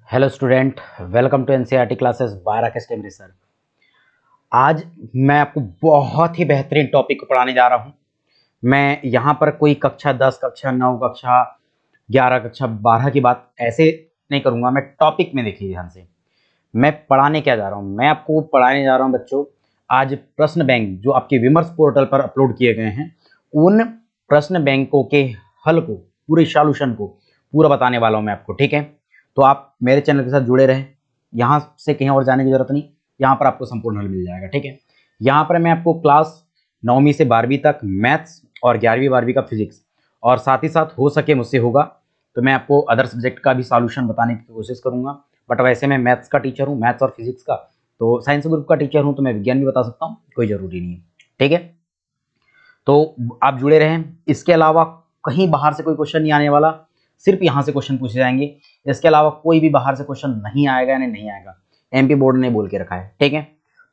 Hello student, welcome to NCERT classes by Rakesh Temre sir. आज मैं आपको बहुत ही बेहतरीन टॉपिक को पढ़ाने जा रहा हूं। मैं यहाँ पर कोई कक्षा 10, कक्षा 9, कक्षा 11, कक्षा 12 की बात ऐसे नहीं करूंगा। मैं टॉपिक में देखिए ध्यान से, मैं पढ़ाने क्या जा रहा हूँ। मैं आपको पढ़ाने जा रहा हूँ बच्चों, आज प्रश्न बैंक जो आपके विमर्श पोर्टल पर अपलोड किए गए हैं, उन प्रश्न बैंकों के हल को, पूरे सॉल्यूशन को पूरा बताने वाला हूँ मैं आपको। ठीक है, तो आप मेरे चैनल के साथ जुड़े रहें, यहाँ से कहीं और जाने की जरूरत नहीं, यहाँ पर आपको संपूर्ण हल मिल जाएगा। ठीक है, यहाँ पर मैं आपको क्लास 9वीं से 12वीं तक मैथ्स और 11वीं 12वीं का फिजिक्स, और साथ ही साथ हो सके मुझसे होगा तो मैं आपको अदर सब्जेक्ट का भी सॉल्यूशन बताने की कोशिश करूंगा। बट वैसे मैं मैथ्स का टीचर हूँ, मैथ्स और फिजिक्स का, तो साइंस ग्रुप का टीचर हूँ, तो मैं विज्ञान भी बता सकता हूँ, कोई जरूरी नहीं है। ठीक है, तो आप जुड़े रहें। इसके अलावा कहीं बाहर से कोई क्वेश्चन नहीं आने वाला, सिर्फ यहाँ से क्वेश्चन पूछे जाएंगे। इसके अलावा कोई भी बाहर से क्वेश्चन नहीं आएगा, यानी नहीं आएगा, एमपी बोर्ड ने बोल के रखा है। ठीक है,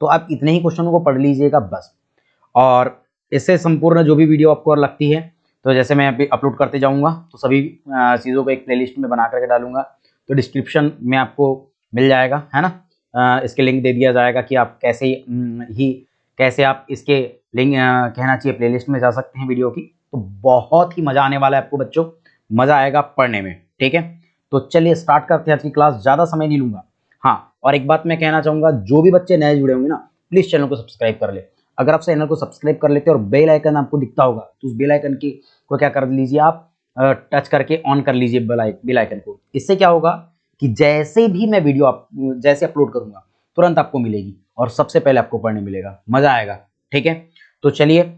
तो आप इतने ही क्वेश्चन को पढ़ लीजिएगा बस। और इससे संपूर्ण जो भी वीडियो आपको और लगती है, तो जैसे मैं अभी अपलोड करते जाऊंगा तो सभी चीज़ों को एक प्लेलिस्ट में बना करके डालूंगा, तो डिस्क्रिप्शन में आपको मिल जाएगा, है ना। इसके लिंक दे दिया जाएगा कि आप कैसे आप इसके लिंक कहना चाहिए प्लेलिस्ट में जा सकते हैं वीडियो की। तो बहुत ही मज़ा आने वाला है आपको बच्चों, मज़ा आएगा पढ़ने में। ठीक है, तो चलिए स्टार्ट करते हैं आज की क्लास, ज़्यादा समय नहीं लूंगा। हाँ, और एक बात मैं कहना चाहूँगा, जो भी बच्चे नए जुड़े होंगे ना, प्लीज़ चैनल को सब्सक्राइब कर ले। अगर आप चैनल को सब्सक्राइब कर लेते और बेल आइकन आपको दिखता होगा, तो उस बेल आइकन की को क्या कर लीजिए, आप टच करके ऑन कर लीजिए बेल आइकन को। इससे क्या होगा कि जैसे भी मैं वीडियो जैसे अपलोड करूंगा तुरंत आपको मिलेगी और सबसे पहले आपको पढ़ने मिलेगा, मजा आएगा। ठीक है, तो चलिए,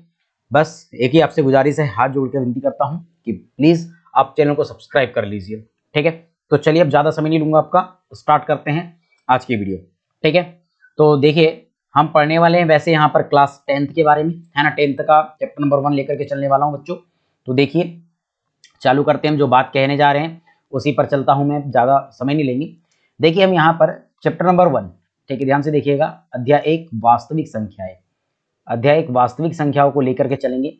बस एक ही आपसे गुजारिश है, हाथ जोड़ के विनती करता हूं कि प्लीज आप चैनल को सब्सक्राइब कर लीजिए। ठीक है, तो चलिए अब ज्यादा समय नहीं लूंगा आपका, स्टार्ट करते हैं आज की वीडियो। ठीक है, तो देखिए हम पढ़ने वाले हैं वैसे यहाँ पर क्लास 10th के बारे में, है ना। 10th का चैप्टर नंबर 1 लेकर के चलने वाला हूँ बच्चों। तो देखिए चालू करते हैं, हम जो बात कहने जा रहे हैं उसी पर चलता हूं मैं, ज़्यादा समय नहीं लेंगे। देखिए हम यहाँ पर चैप्टर नंबर 1, ठीक है, ध्यान से देखिएगा, अध्याय 1 वास्तविक संख्याएं, अध्याय 1 वास्तविक संख्याओं को लेकर के चलेंगे।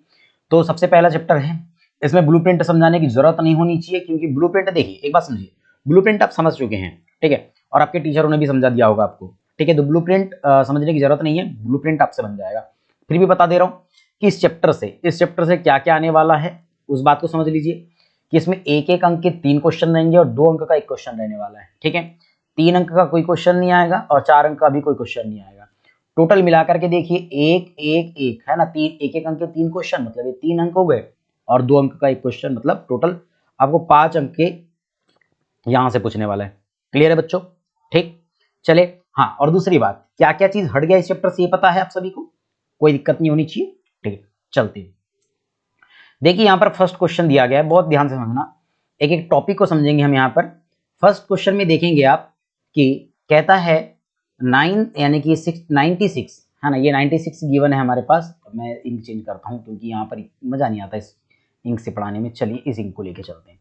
तो सबसे पहला चैप्टर है, इसमें ब्लूप्रिंट समझाने की जरूरत नहीं होनी चाहिए, क्योंकि ब्लूप्रिंट देखिए, एक बात समझिए, ब्लूप्रिंट आप समझ चुके हैं। ठीक है, और आपके टीचरों ने भी समझा दिया होगा आपको। ठीक है, तो ब्लूप्रिंट समझने की जरूरत नहीं है, ब्लूप्रिंट आपसे बन जाएगा। फिर भी बता दे रहा हूँ कि इस चैप्टर से क्या क्या आने वाला है, उस बात को समझ लीजिए कि इसमें एक एक अंक के 3 क्वेश्चन रहेंगे और 2 अंक का एक क्वेश्चन रहने वाला है। ठीक है, 3 अंक का कोई क्वेश्चन नहीं आएगा और 4 अंक का भी कोई क्वेश्चन नहीं आएगा। टोटल मिलाकर के देखिए एक एक एक, है ना, तीन, एक एक अंक के 3 क्वेश्चन, मतलब ये 3 अंक हो गए, और 2 अंक का एक क्वेश्चन, मतलब टोटल आपको 5 अंक के यहां से पूछने वाला है। क्लियर है बच्चों? ठीक, चले। हाँ, और दूसरी बात, क्या क्या चीज हट गया इस चैप्टर से ये पता है आप सभी को, कोई दिक्कत नहीं होनी चाहिए। ठीक है, चलते हैं। देखिए यहाँ पर फर्स्ट क्वेश्चन दिया गया है, बहुत ध्यान से समझना, एक एक टॉपिक को समझेंगे हम। यहाँ पर फर्स्ट क्वेश्चन में देखेंगे आप कि कहता है 9 यानी कि 96, है ना, ये 96 गिवन है हमारे पास। मैं इंक चेंज करता हूँ क्योंकि यहाँ पर मजा नहीं आता इस इंक से पढ़ाने में। चलिए इस इंक को लेके चलते हैं।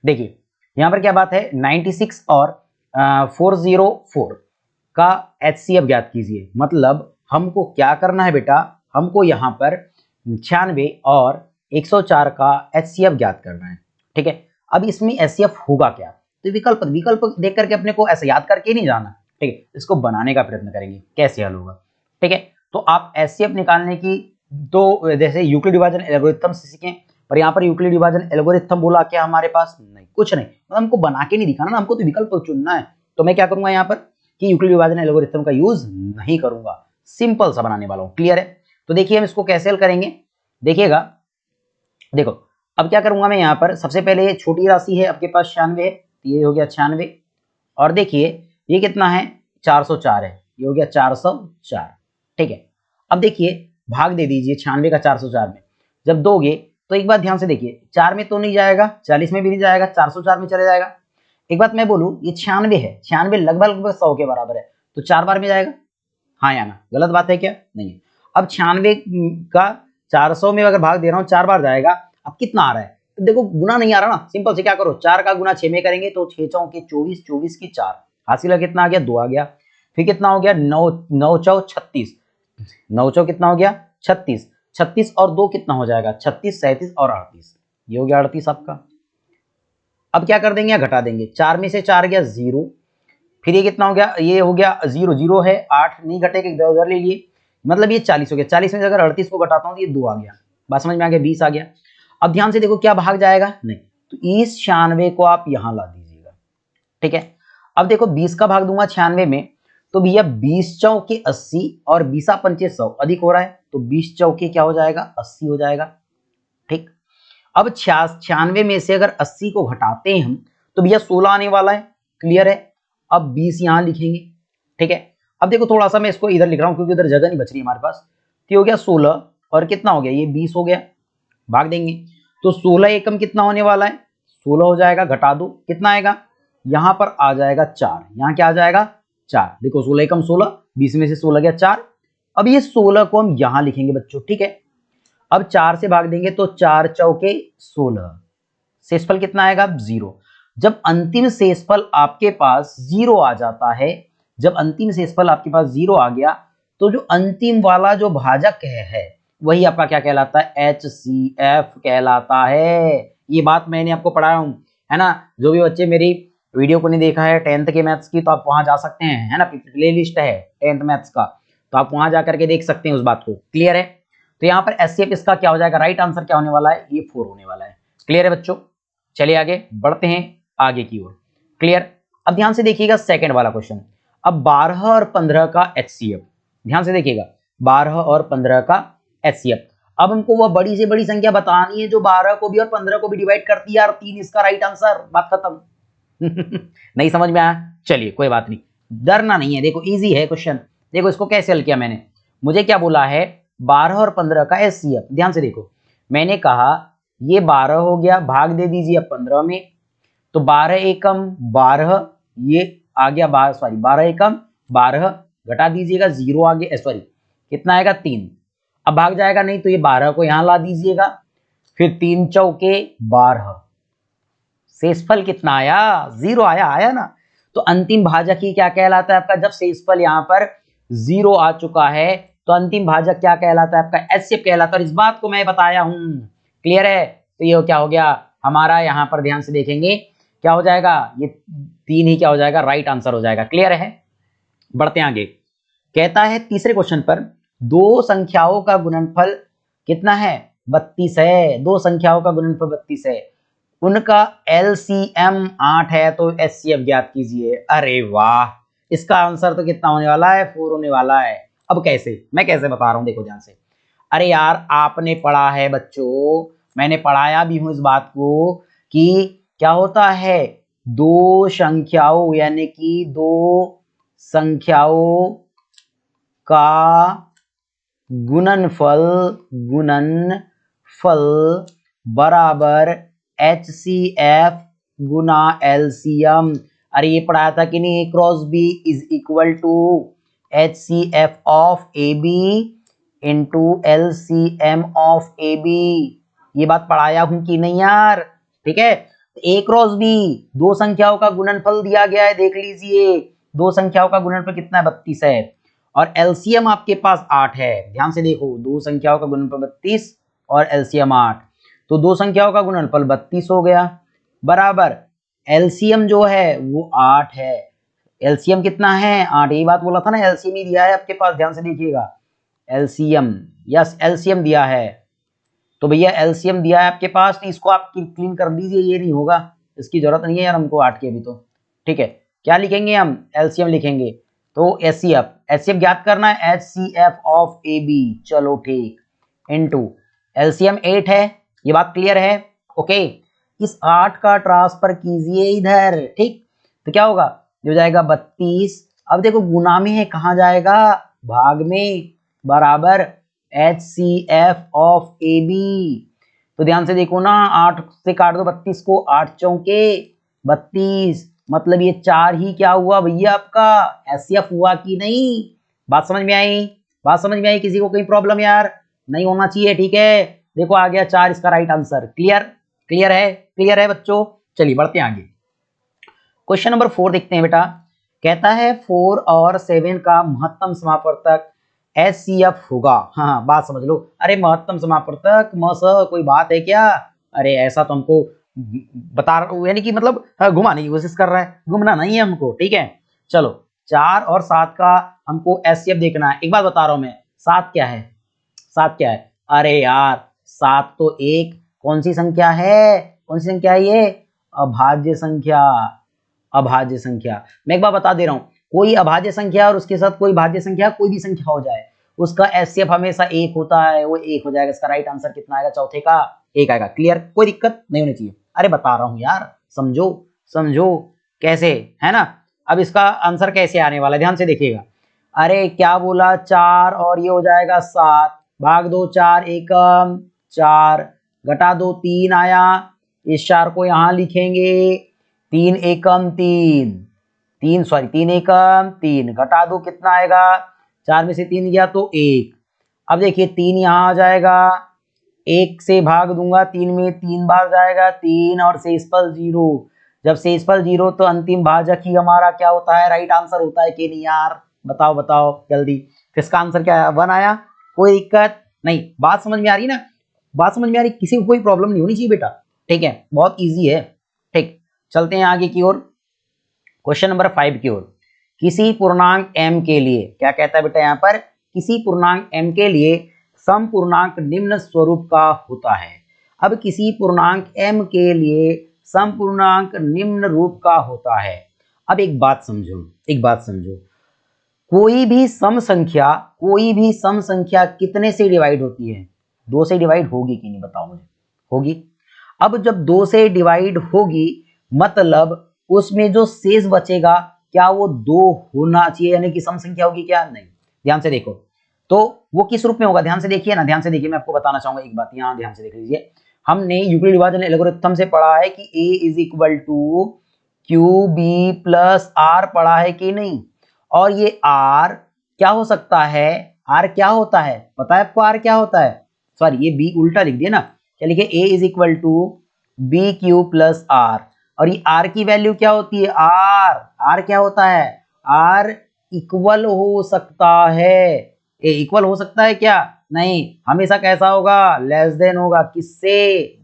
देखिए यहाँ पर क्या बात है, 96 और 404 का HCF ज्ञात कीजिए। मतलब हमको क्या करना है बेटा, हमको यहाँ पर 96 और 104 का HCF ज्ञात करना है। ठीक है, अब इसमें HCF होगा क्या, तो विकल्प देख करके अपने को ऐसे याद करके नहीं जाना। ठीक है, इसको बनाने का प्रयत्न करेंगे कैसे हल होगा। ठीक है, तो आप HCF निकालने की, तो जैसे यूक्लिड विभाजन एल्गोरिथम से सीखें, पर यहाँ पर यूक्लिड विभाजन एल्गोरिथम बोला क्या हमारे पास, नहीं, कुछ नहीं, मतलब हमको बना के नहीं दिखाना ना, हमको तो विकल्प चुनना है। तो मैं क्या करूंगा यहाँ पर कि यूक्लिड विभाजन एल्गोरिथम का यूज नहीं करूंगा, सिंपल सा बनाने वाला हूं। क्लियर है? तो देखिए हम इसको कैसे हल करेंगे, देखिएगा। देखो अब क्या करूंगा मैं, यहाँ पर सबसे पहले ये छोटी राशि है आपके पास 96 है, ये हो गया 96, और देखिए ये कितना है, 404 है, ये हो गया 404। ठीक है, अब देखिए भाग दे दीजिए 96 का 404 में, जब दोगे तो एक बात ध्यान से देखिए, 4 में तो नहीं जाएगा, 40 में भी नहीं जाएगा, 404 में चले जाएगा। एक बात मैं बोलूं, ये 96 है, 96 लगभग 100 के बराबर है, तो 4 बार में जाएगा, हाँ या ना, गलत बात है क्या? नहीं है। अब 96 का 400 में अगर भाग दे रहा हूँ, 4 बार जाएगा, अब कितना आ रहा है, तो देखो गुना नहीं आ रहा ना, सिंपल से क्या करो, 4 का गुना 6 में करेंगे तो 6 चौके 24, 24 की 4, हासिल कितना आ गया, 2 आ गया। फिर कितना हो गया, 9 चौ 36, 9 चौ कितना हो गया, 36, 36 और 2 कितना हो जाएगा, 36, 37 और 38, ये हो गया 38 आपका। अब क्या कर देंगे, घटा देंगे, 4 में से 4 गया 0, फिर ये कितना हो गया, ये हो गया 0 0 है, 8 नहीं घटेगा, इधर उधर ले लिए, मतलब ये 40 हो गया। 40 में से अगर 38 को घटाता हूँ तो ये 2 आ गया। बात समझ में आ गया, 20 आ गया। अब ध्यान से देखो क्या भाग जाएगा, नहीं, तो इस 96 को आप यहां ला दीजिएगा, ठीक है। अब देखो 20 का भाग दूंगा 96 में, तो भैया 20 चौके 80 और 20 पंचे 100 अधिक हो रहा है, तो 20 चौके क्या हो जाएगा, 80 हो जाएगा, ठीक। अब 96 में से अगर 80 को घटाते हैं हम तो भैया 16 आने वाला है, क्लियर है। अब 20 यहां लिखेंगे, ठीक है। अब देखो थोड़ा सा मैं इसको इधर लिख रहा हूं क्योंकि उधर जगह नहीं बच रही हमारे पास, तो हो गया 16 और कितना हो गया, ये 20 हो गया, भाग देंगे तो 16 एकम कितना होने वाला है, 16 हो जाएगा, घटा दो कितना आएगा, यहां पर आ जाएगा 4, यहां क्या आ जाएगा 4, देखो 16 एकम 16, 20 में से 16 गया 4। अब ये 16 को हम यहां लिखेंगे बच्चों, ठीक है। अब 4 से भाग देंगे तो 4 चौके 16, शेषफल कितना आएगा 0। जब अंतिम शेषफल आपके पास 0 आ जाता है, जब अंतिम शेषफल आपके पास 0 आ गया, तो जो अंतिम वाला जो भाजक है वही आपका क्या कहलाता है, HCF कहलाता है। ये बात मैंने आपको पढ़ाया हूं, है ना। जो भी बच्चे मेरी वीडियो को नहीं देखा है 10th के मैथ्स की, तो आप वहां जा सकते हैं, है ना, प्ले लिस्ट है 10th मैथ्स का, तो आप वहां जाकर के देख सकते हैं उस बात को, क्लियर है। तो यहाँ पर HCF इसका क्या हो जाएगा, राइट आंसर क्या होने वाला है, ये 4 होने वाला है, क्लियर है बच्चों। चलिए आगे बढ़ते हैं, आगे की ओर, क्लियर। अब ध्यान से देखिएगा सेकंड वाला क्वेश्चन। अब 12 और 15 का HCF, ध्यान से देखिएगा 12 और 15 का HCF। अब हमको वह बड़ी से बड़ी संख्या बतानी है जो 12 को भी और 15 को भी डिवाइड करती है, यार 3 इसका राइट आंसर, बात खत्म। नहीं समझ में आया, चलिए कोई बात नहीं, डरना नहीं है, देखो इजी है क्वेश्चन। देखो इसको कैसे हल किया मैंने, मुझे क्या बोला है, 12 और 15 का HCF। ध्यान से देखो, मैंने कहा ये 12 हो गया, भाग दे दीजिए अब 15 में, तो 12 एकम 12, ये आ गया 12, सॉरी 12 एकम 12, घटा दीजिएगा 0 आ गया, सॉरी कितना आएगा 3। अब भाग जाएगा नहीं तो ये 12 को यहां ला दीजिएगा, फिर 3 चौके 12, शेषफल कितना आया 0 आया, आया ना। तो अंतिम भाजक ही क्या कहलाता है आपका, जब शेषफल यहां पर 0 आ चुका है तो अंतिम भाजक क्या कहलाता है आपका, HCF कहलाता है। और इस बात को मैं बताया हूं, क्लियर है। तो ये क्या हो गया हमारा, यहां पर ध्यान से देखेंगे क्या हो जाएगा, ये 3 ही क्या हो जाएगा, राइट आंसर हो जाएगा, क्लियर है। बढ़ते हैं आगे, कहता है तीसरे क्वेश्चन पर दो संख्याओं का गुणनफल कितना है, 32 है। दो संख्याओं का गुणनफल 32 है, उनका LCM 8 है, तो HCF ज्ञात कीजिए। अरे वाह, इसका आंसर तो कितना होने वाला है, 4 होने वाला है। अब कैसे, मैं कैसे बता रहा हूं, देखो ध्यान से। अरे यार आपने पढ़ा है बच्चों, मैंने पढ़ाया भी हूं इस बात को कि क्या होता है, दो संख्याओं यानी कि दो संख्याओं का गुणनफल बराबर HCF गुना LCM। अरे ये पढ़ाया था कि नहीं, cross b is equal to HCF of AB into LCM of AB। ये बात पढ़ाया हूं कि नहीं यार, ठीक है। A क्रॉस B, दो संख्याओं का गुणनफल दिया गया है, देख लीजिए दो संख्याओं का गुणनफल कितना है, 32 है, और LCM आपके पास 8 है। ध्यान से देखो, दो संख्याओं का गुणनफल 32 और LCM 8, तो दो संख्याओं का गुणनफल 32 हो गया, बराबर LCM जो है वो 8 है। LCM कितना है 8, यही बात बोला था ना, LCM ही दिया है आपके पास, ध्यान से देखिएगा LCM, यस LCM दिया है। तो भैया LCM दिया है आपके पास, तो इसको आप क्लीन कर दीजिए, ये नहीं होगा, इसकी जरूरत नहीं है यार हमको 8 की अभी तो, ठीक है। क्या लिखेंगे हम, LCM लिखेंगे, तो HCF ज्ञात करना है, HCF ऑफ AB, चलो ठीक, इनटू LCM 8 है, ये बात क्लियर है, ओके। इस 8 का ट्रांसफर कीजिए इधर, ठीक, तो क्या होगा, जो जाएगा 32। अब देखो गुना में है, कहां जाएगा, भाग में, बराबर HCF ऑफ AB। तो ध्यान से देखो ना, 8 से काट दो 32 को, 8 चौके 32, मतलब ये 4 ही क्या हुआ भैया आपका HCF हुआ कि नहीं। बात समझ में आई, बात समझ में आई, किसी को कोई प्रॉब्लम यार नहीं होना चाहिए, ठीक है। देखो आ गया 4 इसका राइट आंसर, क्लियर, क्लियर है बच्चों। चलिए बढ़ते हैं आगे, क्वेश्चन नंबर 4 देखते हैं बेटा। कहता है 4 और 7 का महत्तम समापवर्तक HCF होगा। हाँ बात समझ लो, अरे महत्तम समापवर्तक कोई बात है क्या, अरे ऐसा तो हमको बता, यानी कि मतलब घुमाने की कोशिश कर रहा है, घूमना नहीं है हमको, ठीक है। चलो 4 और 7 का हमको एचसीएफ देखना है। एक बात बता रहा हूं मैं, 7 क्या है, 7 क्या है? अरे यार 7 तो एक कौन सी संख्या है, कौन सी संख्या है ये? अभाज्य संख्या, अभाज्य संख्या। मैं एक बार बता दे रहा हूं, कोई अभाज्य संख्या और उसके साथ कोई भाज्य संख्या, कोई भी संख्या हो जाए, उसका एचसीएफ हमेशा 1 होता है, वो 1 हो जाएगा। इसका राइट आंसर कितना आएगा? चौथे का 1 आएगा। क्लियर? कोई दिक्कत नहीं होनी चाहिए। अरे बता रहा हूं यार, समझो समझो कैसे, है ना। अब इसका आंसर कैसे आने वाला है, ध्यान से देखिएगा। अरे क्या बोला, 4 और ये हो जाएगा 7, भाग दो 4 एकम 4, घटा दो 3 आया, इस 4 को यहां लिखेंगे, 3 एकम 3, 3 एकम 3, घटा दो कितना आएगा, 4 में से 3 गया तो 1। अब देखिए 3 यहां आ जाएगा, 1 से भाग दूंगा 3 में 3 बार जाएगा 3, और शेषफल 0। जब शेषफल 0 तो अंतिम भाजक ही हमारा क्या होता है, राइट आंसर होता है कि नहीं यार? बताओ बताओ जल्दी। इसका आंसर क्या है? 1 आया। कोई दिक्कत नहीं, बात समझ में आ रही ना, बात समझ में आ रही, किसी को कोई प्रॉब्लम नहीं होनी चाहिए बेटा, ठीक है, बहुत ईजी है। ठीक, चलते हैं आगे की ओर, क्वेश्चन नंबर 5 की ओर। किसी पूर्णांक m के लिए क्या कहता है बेटा यहाँ पर, किसी पूर्णांक m के लिए समपूर्णांक निम्न स्वरूप का होता है। अब किसी पूर्णांक m के लिए समपूर्णांक निम्न रूप का होता है। अब एक बात समझो, एक बात समझो, कोई भी सम संख्या, कोई भी सम संख्या कितने से डिवाइड होती है? 2 से डिवाइड होगी कि नहीं, बताओ मुझे। होगी। अब जब 2 से डिवाइड होगी, मतलब उसमें जो शेष बचेगा क्या वो 2 होना चाहिए, यानी कि सम संख्या होगी क्या? नहीं। ध्यान से देखो, तो वो किस रूप में होगा, ध्यान से देखिए ना, ध्यान से देखिए, मैं आपको बताना चाहूंगा एक बात, यहां ध्यान से देख लीजिए। हमने यूक्लिड विभाजन एल्गोरिथम से पढ़ा है कि a is equal to q b plus r, पढ़ा है कि नहीं? और ये r क्या हो सकता है, r क्या होता है, पता है आपको r क्या होता है? सॉरी, ये b उल्टा लिख दिया ना, क्या लिखे? a is equal to B Q plus r, और ये r की वैल्यू क्या होती है? r क्या होता है? r इक्वल हो सकता है, इक्वल हो सकता है क्या? नहीं, हमेशा कैसा होगा? लेस देन होगा। किससे?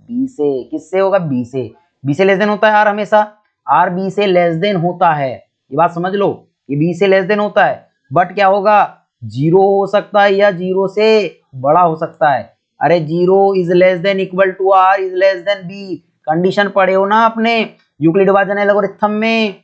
b से। किससे होगा? b से। b से लेस देन होता है r हमेशा, r b से लेस देन होता है, ये बात समझ लो, ये b से लेस देन होता है। बट क्या होगा? 0 हो सकता है या 0 से बड़ा हो सकता है। अरे 0 is less than equal to r is less than b, condition पढ़े हो ना अपने यूक्लिड विभाजन एल्गोरिथम में,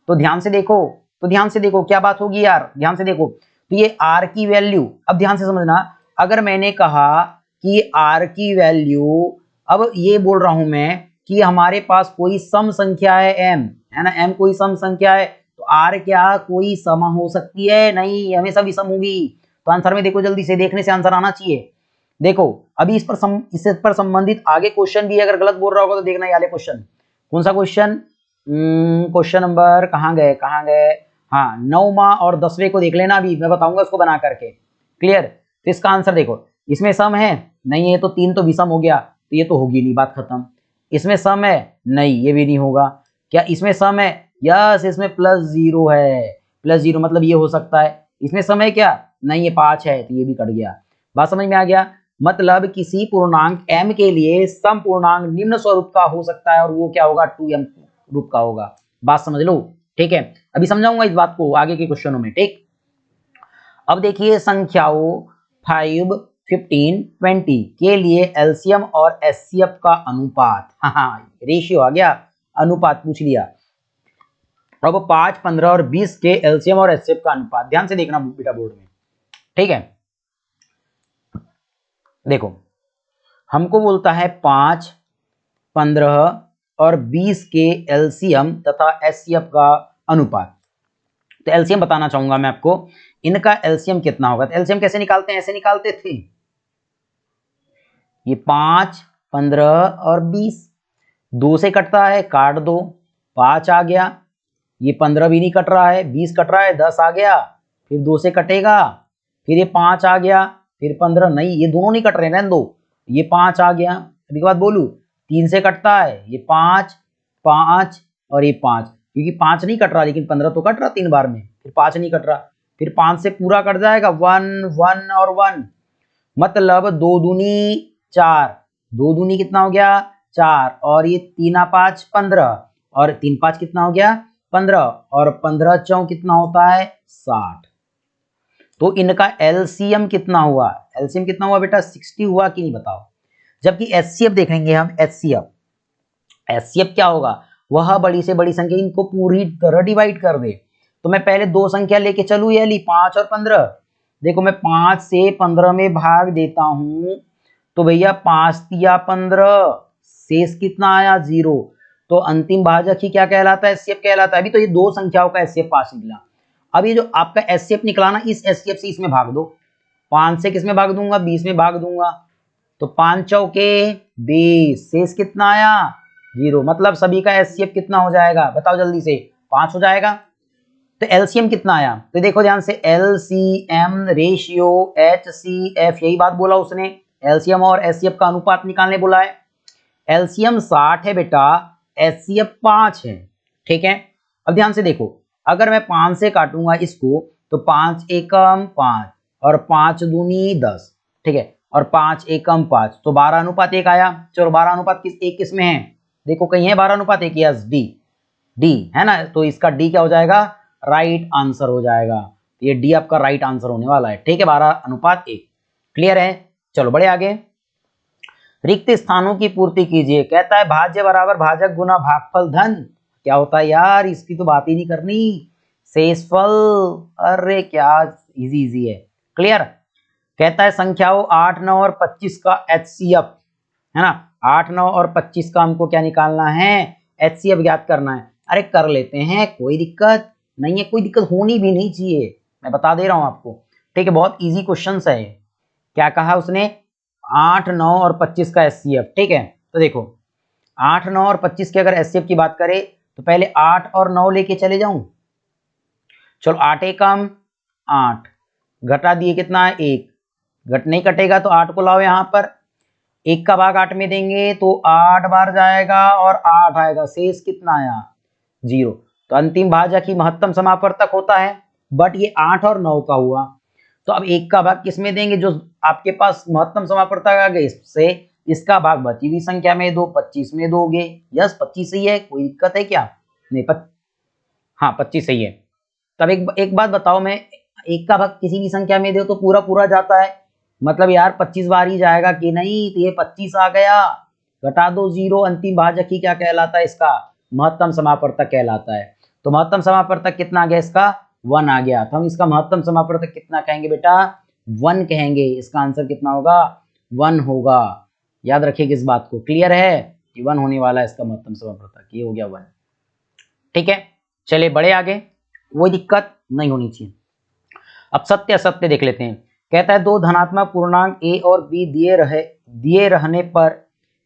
तो ध्यान से देखो, तो ध्यान से देखो क्या बात होगी यार, ध्यान से देखो। तो ये r की वैल्यू, अब ध्यान से समझना, अगर मैंने कहा कि r की वैल्यू, अब ये बोल रहा हूं मैं कि हमारे पास कोई सम संख्या है m, है ना, m कोई सम संख्या है, तो r क्या कोई सम हो सकती है? नहीं, हमेशा विषम होगी। तो आंसर में देखो, जल्दी से देखने से आंसर आना चाहिए। देखो अभी इस पर संबंधित आगे क्वेश्चन भी, अगर गलत बोल रहा होगा तो देखना ये वाले क्वेश्चन। कौन सा क्वेश्चन? क्वेश्चन नंबर कहाँ गए, कहाँ गए? हाँ, 9वां और 10वें को देख लेना, अभी मैं बताऊंगा उसको बना करके। क्लियर? तो इसका आंसर देखो, इसमें सम है नहीं, ये तो 3 तो विषम हो गया, तो ये तो होगी नहीं, बात खत्म। इसमें सम है नहीं, ये भी नहीं होगा। क्या इसमें सम है? यस, इसमें +0 है, +0 मतलब ये हो सकता है। इसमें सम है क्या? नहीं, ये 5 है, तो ये भी कट गया। बात समझ में आ गया? मतलब किसी पूर्णांक m के लिए सम पूर्णांक निम्न स्वरूप का हो सकता है, और वो क्या होगा? 2m रूप का होगा। बात समझ लो, ठीक है। अभी समझाऊंगा इस बात को आगे के क्वेश्चनों में, ठीक। अब देखिए संख्याओं 5, 15, 20 के लिए एलसीएम और एचसीएफ का अनुपात, हाँ रेशियो आ गया, अनुपात पूछ लिया। अब 5, 15 और 20 के एलसीएम और एचसीएफ का अनुपात, ध्यान से देखना बेटा बोर्ड में, ठीक है। देखो हमको बोलता है 5, 15 और 20 के एलसीएम तथा एचसीएफ का अनुपात। तो एलसीएम बताना चाहूंगा मैं आपको, इनका एलसीएम कितना होगा। तो एलसीएम कैसे निकालते हैं? ऐसे निकालते थे, ये 5, 15 और 20, 2 से कटता है, काट दो, 5 आ गया, ये 15 भी नहीं कट रहा है, 20 कट रहा है, 10 आ गया, फिर 2 से कटेगा, फिर ये 5 आ गया, फिर 15, नहीं ये दोनों नहीं कट रहे, रहने दो, ये 5 आ गया, फिर के बाद बोलू 3 से कटता है, ये 5, 5 और ये 5, क्योंकि 5 नहीं कट रहा लेकिन 15 तो कट रहा 3 बार में, फिर 5 नहीं कट रहा, फिर 5 से पूरा कट जाएगा 1, 1 और 1, मतलब 2 दूनी 4, 2 दूनी कितना हो गया? 4, और ये 3 5 15, और 3 5 कितना हो गया? 15 और 15 चौ कितना होता है 60। तो इनका एलसीएम कितना हुआ, एलसीएम कितना हुआ बेटा 60 हुआ कि नहीं बताओ। जबकि एचसीएफ देखेंगे हम, एचसीएफ, एचसीएफ क्या होगा, वह बड़ी से बड़ी संख्या इनको पूरी तरह डिवाइड कर दे। तो मैं पहले दो संख्या लेके चलू, ये ली 5 और 15। देखो मैं 5 से 15 में भाग देता हूं तो भैया 5 तिया 15, शेष कितना आया 0। तो अंतिम भाजक ही क्या कहलाता है, एचसीएफ कहलाता है। अभी तो ये दो संख्याओं का एचसीएफ 5 निकला। अब ये जो आपका एचसीएफ निकला ना, इस एचसीएफ से इसमें भाग दो। 5 से किसमें भाग दूंगा, 20 में भाग दूंगा। तो 5 चौके 20, शेष कितना आया 0। मतलब सभी का एचसीएफ कितना हो जाएगा बताओ जल्दी से, 5 हो जाएगा। तो एलसीएम कितना आया, तो देखो ध्यान से, एलसीएम रेशियो एचसीएफ, यही बात बोला उसने, एलसीएम और एचसीएफ का अनुपात निकालने बोला है। एलसीएम 60 है बेटा, एचसीएफ 5 है, ठीक है। अब ध्यान से देखो, अगर मैं 5 से काटूंगा इसको तो 5 एकम 5 और 5 दूनी 10, ठीक है, और 5 एकम 5, तो 12:1 आया। चलो 12:1 किस में है, देखो कहीं है 12:1, यस डी, डी है ना। तो इसका डी क्या हो जाएगा, राइट आंसर हो जाएगा। ये डी आपका राइट आंसर होने वाला है, ठीक है, 12:1। क्लियर है, चलो बड़े आगे। रिक्त स्थानों की पूर्ति कीजिए, कहता है भाज्य बराबर भाजक गुना भागफल धन। क्या होता है यार, इसकी तो बात ही नहीं करनी, शेषफल। अरे क्या इजी इजी है, क्लियर। कहता है संख्याओं 8, 9 और 25 का एचसीएफ, है ना, 8, 9 और 25 का हमको क्या निकालना है, एचसीएफ ज्ञात करना है। अरे कर लेते हैं, कोई दिक्कत नहीं है, कोई दिक्कत होनी भी नहीं चाहिए, मैं बता दे रहा हूं आपको, ठीक है, बहुत इजी क्वेश्चन है। क्या कहा उसने, 8, 9 और 25 का एचसीएफ, ठीक है। तो देखो 8, 9 और 25 के अगर एचसीएफ की बात करें तो पहले 8 और 9 लेके चले जाऊं। चलो 8 एकम 8, घटा दिए कितना है 1, घट नहीं कटेगा तो 8 को लाओ यहाँ पर, 1 का भाग 8 में देंगे तो 8 बार जाएगा और 8 आएगा, शेष कितना आया 0। तो अंतिम भाजक ही महत्तम समापवर्तक होता है, बट ये 8 और 9 का हुआ। तो अब 1 का भाग किस में देंगे, जो आपके पास महत्तम समापवर्तक आ गए इससे, इसका भाग बची हुई संख्या में दो, 25 में दोगे। यस 25 सही है, कोई दिक्कत है क्या, नहीं हाँ 25 सही है। तब एक बात बताओ, मैं 1 का भाग किसी भी संख्या में दो तो पूरा पूरा जाता है, मतलब यार 25 बार ही जाएगा कि नहीं, तो ये 25 आ गया, घटा दो 0, अंतिम भाजक ही क्या कहलाता है, इसका महत्तम समापवर्तक कहलाता है। तो महत्तम समापवर्तक कितना आ गया, इसका 1 आ गया। तो हम इसका महत्तम समापवर्तक कितना कहेंगे बेटा, 1 कहेंगे। इसका आंसर कितना होगा, 1 होगा। याद रखिएगा इस बात को, क्लियर है कि 1 होने वाला है इसका महत्तम समापवर्तक, ये हो गया 1, ठीक है। चलिए बड़े आगे, कोई दिक्कत नहीं होनी चाहिए। अब सत्य असत्य देख लेते हैं। कहता है दो धनात्मक पूर्णांक ए और बी दिए रहने पर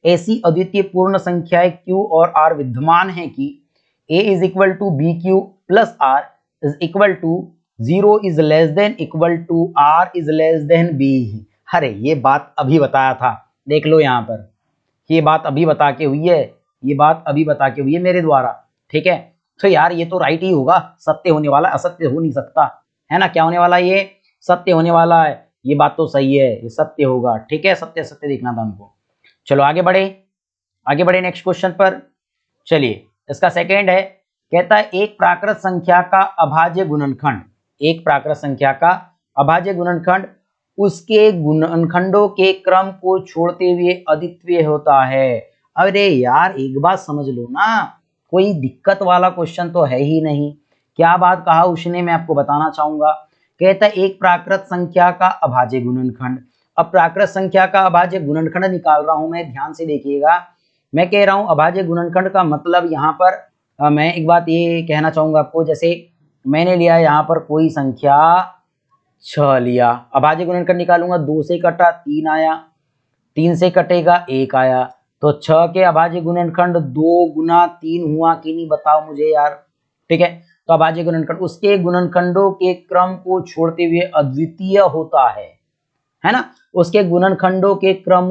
ऐसी अद्वितीय पूर्ण संख्याएं क्यू और आर विद्यमान है कि A is equal to B Q plus R is equal to 0 is less than equal to R is less than B. अरे ये बात अभी बताया था, देख लो यहाँ पर, ये बात अभी बता के हुई है, ये बात अभी बता के हुई है मेरे द्वारा, ठीक है। तो यार ये तो राइट ही होगा, सत्य होने वाला, असत्य हो नहीं सकता, है ना। क्या होने वाला, ये सत्य होने वाला है, ये बात तो सही है, ये सत्य होगा, ठीक है। सत्य सत्य देखना था हमको। चलो आगे बढ़े नेक्स्ट क्वेश्चन पर। चलिए इसका सेकंड है, कहता है एक प्राकृत संख्या का अभाज्य गुणनखंड, एक प्राकृत संख्या का अभाज्य गुणनखंड उसके गुणनखंडों के क्रम को छोड़ते हुए अद्वितीय होता है। अरे यार एक बात समझ लो ना, कोई दिक्कत वाला क्वेश्चन तो है ही नहीं। क्या बात कहा उसने, मैं आपको बताना चाहूंगा। कहता है एक प्राकृत संख्या का अभाज्य गुणनखंड। अब प्राकृत संख्या का अभाज्य गुणनखंड निकाल रहा हूं मैं, ध्यान से देखिएगा। मैं कह रहा हूं अभाज्य गुणनखंड का मतलब यहाँ पर मैं एक बात ये कहना चाहूंगा आपको, जैसे मैंने लिया यहाँ पर कोई संख्या 6 लिया, अभाज्य गुणनखंड निकालूंगा, 2 से कटा 3 आया, 3 से कटेगा 1 आया, तो 6 के अभाज्य गुणनखंड 2 गुना 3 हुआ कि नहीं बताओ मुझे यार, ठीक है। तो अभाज्य गुणनखंड उसके गुणनखंडों के क्रम को छोड़ते हुए अद्वितीय होता है ना। उसके गुणनखंडों के क्रम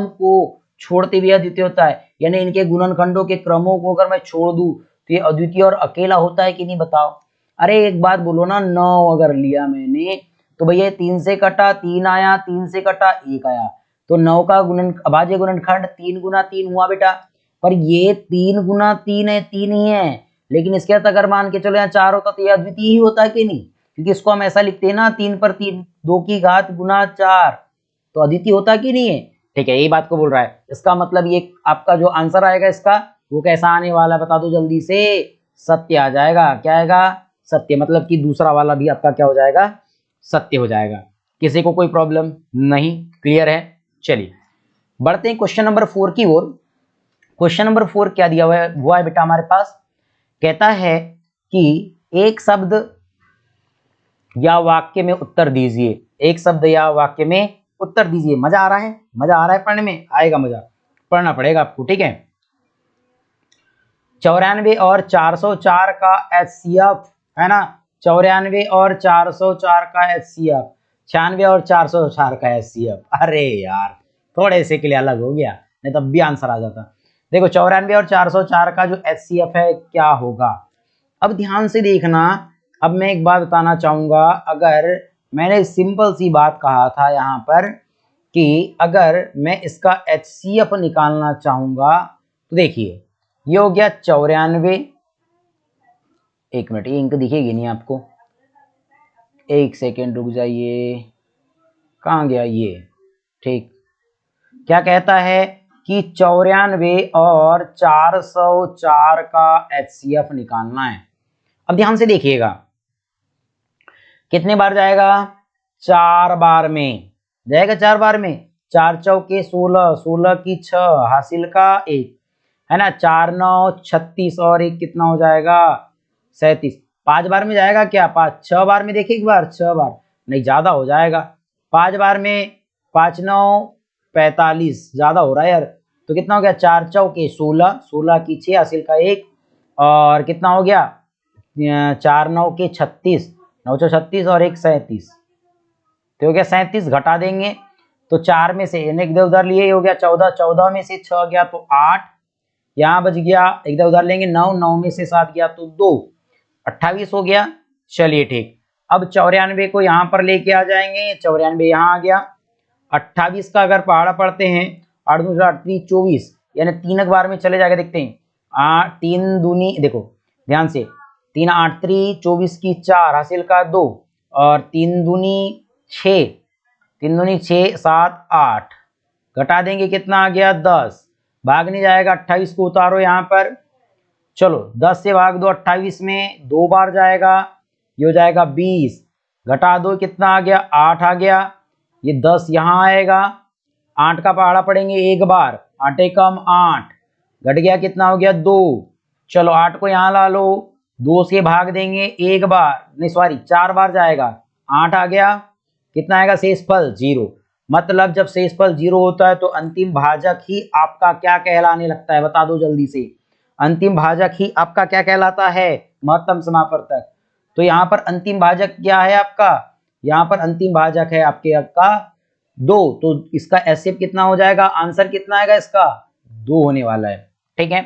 को छोड़ते हुए अद्वितीय होता है, यानी इनके गुणनखंडों के क्रमों को अगर मैं छोड़ दूं तो ये अद्वितीय और अकेला होता है कि नहीं बताओ। अरे एक बात बोलो ना, 9 अगर लिया मैंने तो भैया 3 से कटा 3 आया, 3 से कटा 1 आया, तो 9 का अभाज्य गुणनखंड 3 गुना 3 हुआ बेटा। पर ये 3 गुना 3 है, 3 ही है, लेकिन इसके साथ अगर मान के चलो यहाँ 4 होता तो यह अद्वितीय ही होता कि नहीं, क्योंकि इसको हम ऐसा लिखते हैं ना 3 पर 3 2 की घात गुना 4, तो अद्वितीय होता कि नहीं है। ठीक है, यही बात को बोल रहा है। इसका मतलब ये आपका जो आंसर आएगा इसका वो कैसा आने वाला है बता दो जल्दी से, सत्य आ जाएगा। क्या आएगा? सत्य, मतलब कि दूसरा वाला भी आपका क्या हो जाएगा? सत्य हो जाएगा। किसी को कोई प्रॉब्लम नहीं? क्लियर है? चलिए बढ़ते हैं क्वेश्चन नंबर 4 की ओर। क्वेश्चन नंबर 4 क्या दिया हुआ है? वो है बेटा हमारे पास, कहता है कि एक शब्द या वाक्य में उत्तर दीजिए। एक शब्द या वाक्य में उत्तर दीजिए। मजा आ रहा है? मजा आ रहा है पढ़ने में? आएगा मजा, पढ़ना पड़ेगा आपको। ठीक है, 94 और 404 का HCF है ना, 94 और 404 का HCF, 96 और 404 का HCF। अरे यार थोड़े से के लिए अलग हो गया, नहीं तब भी आंसर आ जाता। देखो 94 और 404 का जो HCF है क्या होगा? अब ध्यान से देखना। अब मैं एक बात बताना चाहूंगा, अगर मैंने सिंपल सी बात कहा था यहाँ पर कि अगर मैं इसका HCF निकालना चाहूंगा तो देखिए ये हो गया 94। एक मिनट, ये इंक दिखेगी नहीं आपको, एक सेकेंड रुक जाइए, कहाँ गया ये? ठीक, क्या कहता है कि 94 और 404 का HCF निकालना है। अब ध्यान से देखिएगा कितने बार जाएगा? 4 बार में जाएगा। 4 बार में 4 चौके 16, 16 की 6, हासिल का 1 है ना, 4 9 36 और 1 कितना हो जाएगा? 37। 5 बार में जाएगा क्या? 5 6 बार में देखिए एक बार, 6 बार नहीं, ज्यादा हो जाएगा। 5 बार में 5 9 45, ज्यादा हो रहा है यार। तो कितना हो गया? 4 चौके 16, 16 की 6, हासिल का 1 और कितना हो गया? 4 9 के 36, 9 36 और 1 37, तो हो गया 37। घटा देंगे तो 4 में से इधर उधर लिए हो गया 14, 14 में से 6 गया तो 8, यहाँ बच गया इधर उधर लेंगे 9, 9 में से 7 गया तो 2, 28 हो गया। चलिए ठीक, अब 94 को यहाँ पर लेके आ जाएंगे, 94 यहाँ आ गया। 28 का अगर पहाड़ा पढ़ते हैं 8 2 8 3 24, यानी 3 बार में चले जाके देखते हैं। 8 3 दूनी, देखो ध्यान से, 3 8 3 24 की 4, हासिल का 2 और 3 दूनी 6, 3 दूनी 6 7 8, घटा देंगे कितना आ गया? 10। भाग नहीं जाएगा, 28 को उतारो यहाँ पर। चलो 10 से भाग दो, 28 में 2 बार जाएगा, ये हो जाएगा 20। घटा दो कितना आ गया? 8 आ गया। ये 10 यहाँ आएगा, 8 का पहाड़ा पड़ेंगे 1 बार, 8 कम 8, घट गया कितना हो गया? 2। चलो 8 को यहाँ ला लो, 2 से भाग देंगे 1 बार, नहीं सॉरी 4 बार जाएगा, 8 आ गया। कितना आएगा? शेषफल 0। मतलब जब शेषफल 0 होता है तो अंतिम भाजक ही आपका क्या कहलाने लगता है? बता दो जल्दी से। अंतिम भाजक ही आपका क्या कहलाता है? महत्तम समापवर्तक। तो यहाँ पर अंतिम भाजक क्या है आपका? यहाँ पर अंतिम भाजक है आपके आपका 2, तो इसका HCF कितना हो जाएगा? आंसर कितना आएगा इसका? 2 होने वाला है। ठीक है,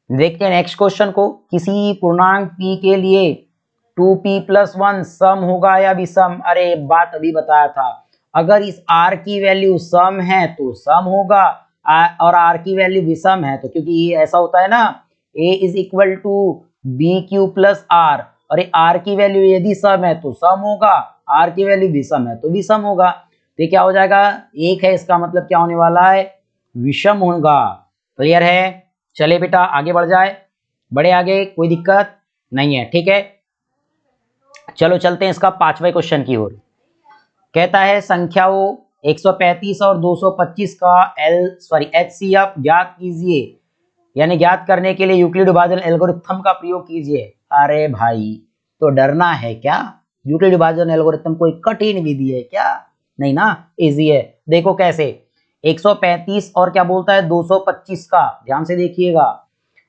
देखते हैं नेक्स्ट क्वेश्चन को। किसी पूर्णांक p के लिए 2p+1 सम होगा या विषम? अरे बात अभी बताया था, अगर इस r की वैल्यू सम है तो सम होगा, और r की वैल्यू विषम है तो, क्योंकि ये ऐसा होता है ना, a is equal to bq plus r, और ये r की वैल्यू यदि सम है तो सम होगा, r की वैल्यू विषम है तो विषम होगा। तो क्या हो जाएगा? 1 है, इसका मतलब क्या होने वाला है? विषम होगा। क्लियर है? चले बेटा आगे बढ़ जाए, बड़े आगे, कोई दिक्कत नहीं है। ठीक है, चलो चलते हैं इसका 5वें क्वेश्चन की ओर। कहता है संख्याओं 135 और 225 का HCF ज्ञात कीजिए, यानी ज्ञात करने के लिए यूक्लिड विभाजन एल्गोरिथम का प्रयोग कीजिए। अरे भाई तो डरना है क्या? यूक्लिड विभाजन एल्गोरिथम कोई कठिन विधि है क्या? नहीं ना, इजी है। देखो कैसे, 135 और क्या बोलता है 225 का, ध्यान से देखिएगा।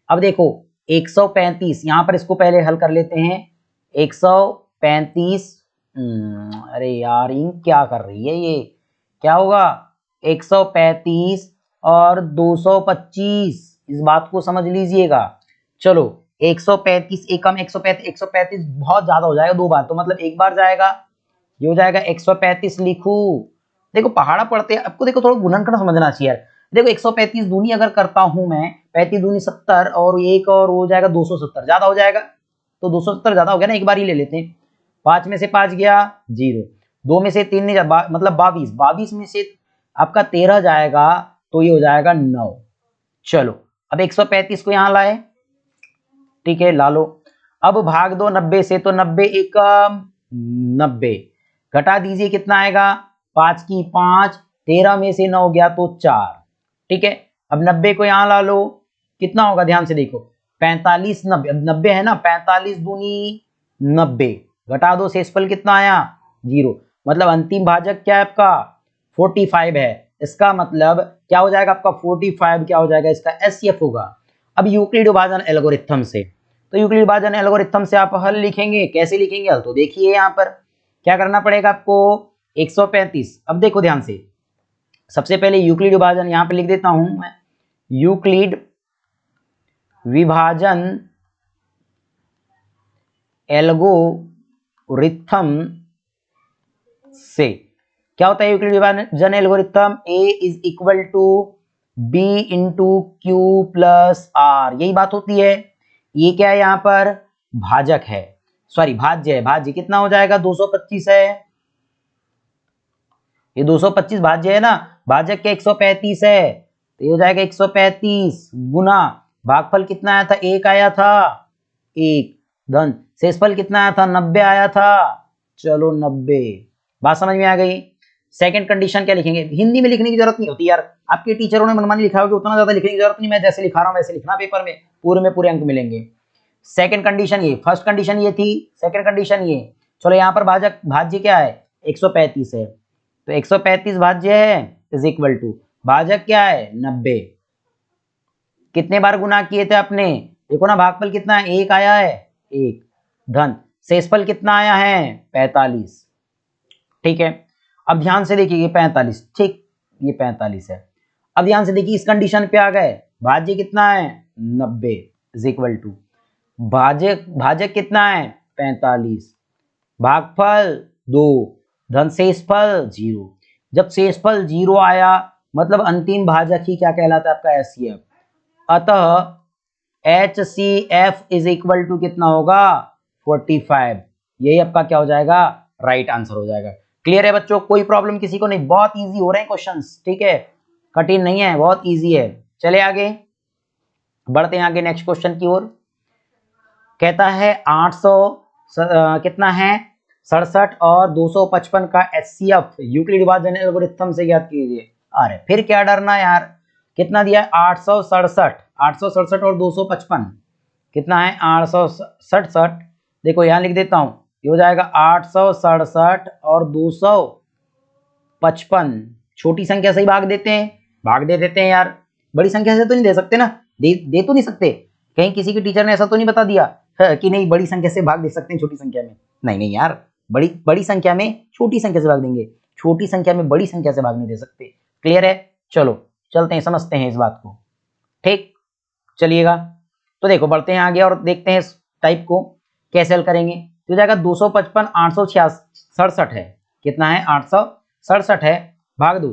अब देखो 135, यहाँ पर इसको पहले हल कर लेते हैं। 135, अरे यार इंक क्या कर रही है ये, क्या होगा? 135 और 225, इस बात को समझ लीजिएगा। चलो 135 एकम 135, 135 बहुत ज्यादा हो जाएगा 2 बार, तो मतलब 1 बार जाएगा, ये हो जाएगा 135 लिखू। देखो पहाड़ा पढ़ते हैं आपको, देखो थोड़ा गुणनखंड समझना चाहिए यार। देखो 135 दूनी अगर करता हूं मैं, 35 दूनी 70 और एक और हो जाएगा 270, ज्यादा हो जाएगा, तो 270 ज्यादा हो गया ना, एक बार ही ले लेते हैं। 5 में से 5 गया 0, 2 में से 3 नहीं मतलब 22, 22 में से आपका 13 जाएगा तो ये हो जाएगा 9। चलो अब 135 को यहां लाए, ठीक है ला लो। अब भाग दो 90 से, तो 90 एकम 90, घटा दीजिए कितना आएगा, 5 की 5, 13 में से 9 गया तो 4, ठीक है। अब 90 को यहां ला लो, कितना होगा ध्यान से देखो, 45 90, अब 90 है ना, 45 दूनी 90, घटा दो शेषफल कितना आया 0, मतलब अंतिम भाजक क्या है आपका 45 है। इसका मतलब क्या हो जाएगा आपका 45 क्या हो जाएगा इसका एचसीएफ होगा। अब यूक्लिड विभाजन एल्गोरिथम से, तो यूक्लिड विभाजन एल्गोरिथम से आप हल लिखेंगे, कैसे लिखेंगे हल, तो देखिए यहाँ पर क्या करना पड़ेगा आपको 135। अब देखो ध्यान से, सबसे पहले यूक्लिड विभाजन यहां पे लिख देता हूं मैं, यूक्लिड विभाजन एल्गोरिथम से क्या होता है यूक्लिड विभाजन algorithm, A is equal to B into Q plus R, यही बात होती है। ये क्या है यहाँ पर भाजक है, सॉरी भाज्य है, भाज्य कितना हो जाएगा 225 है, ये 225 भाज्य है ना, भाजक के 135 है, तो ये हो जाएगा 135 गुना भागफल कितना आया था 1 आया था 1, धन शेषफल कितना आया था 90 आया था, चलो 90, बात समझ में आ गई। सेकंड कंडीशन क्या लिखेंगे, हिंदी में लिखने की जरूरत नहीं होती यार, आपके टीचरों ने मनमानी लिखा होगा, उतना ज्यादा लिखने की जरूरत नहीं, मैं जैसे लिखा रहा हूं वैसे लिखना पेपर में, पूरे अंक मिलेंगे। सेकंड कंडीशन ये, फर्स्ट कंडीशन ये थी, सेकंड कंडीशन ये, चलो यहाँ पर भाजक भाज्य क्या है 135 है, तो 135 भाज्य है इज इक्वल टू भाजक क्या है 90, कितने बार गुना किए थे आपने, देखो ना भागफल कितना है 1 आया है 1, धन शेषफल कितना आया है 45, ठीक है। अब ध्यान से देखिए 45, ठीक ये 45 है। अब ध्यान से देखिए इस कंडीशन पे आ गए, भाज्य कितना है 90 इज इक्वल टू भाजक कितना है 45, भागफल 2, धन शेषफल 0। जब शेषफल 0 आया मतलब अंतिम भाजक ही क्या कहलाता है आपका एचसीएफ, अतः एचसीएफ इज इक्वल टू कितना होगा 45, यही आपका क्या हो जाएगा राइट आंसर हो जाएगा। क्लियर है बच्चों, कोई प्रॉब्लम किसी को नहीं, बहुत इजी हो रहे हैं क्वेश्चंस, ठीक है, कठिन नहीं है, बहुत इजी है। चले आगे बढ़ते हैं आगे नेक्स्ट क्वेश्चन की ओर। कहता है 800 कितना है 67 और 255 का एचसीएफ यूक्लिड विभाजन एल्गोरिथम से ज्ञात कीजिए। अरे फिर क्या डरना यार, कितना दिया है 867 और 255 कितना है 867, देखो यहां लिख देता हूं, ये हो जाएगा 867 और 255, छोटी संख्या से ही भाग देते हैं, भाग दे देते हैं यार, बड़ी संख्या से तो नहीं दे सकते ना, दे तो नहीं सकते, कहीं किसी के टीचर ने ऐसा तो नहीं बता दिया कि नहीं बड़ी संख्या से भाग दे सकते हैं छोटी संख्या में, नहीं यार, बड़ी संख्या में छोटी संख्या से भाग देंगे, छोटी संख्या में बड़ी संख्या से भाग नहीं दे सकते। क्लियर है, चलो चलते हैं समझते हैं इस बात को, ठीक चलिएगा। तो देखो बढ़ते हैं आगे और देखते हैं इस टाइप को कैसे हल करेंगे। तो जाएगा 255 867 है, कितना है 867 है, भाग दो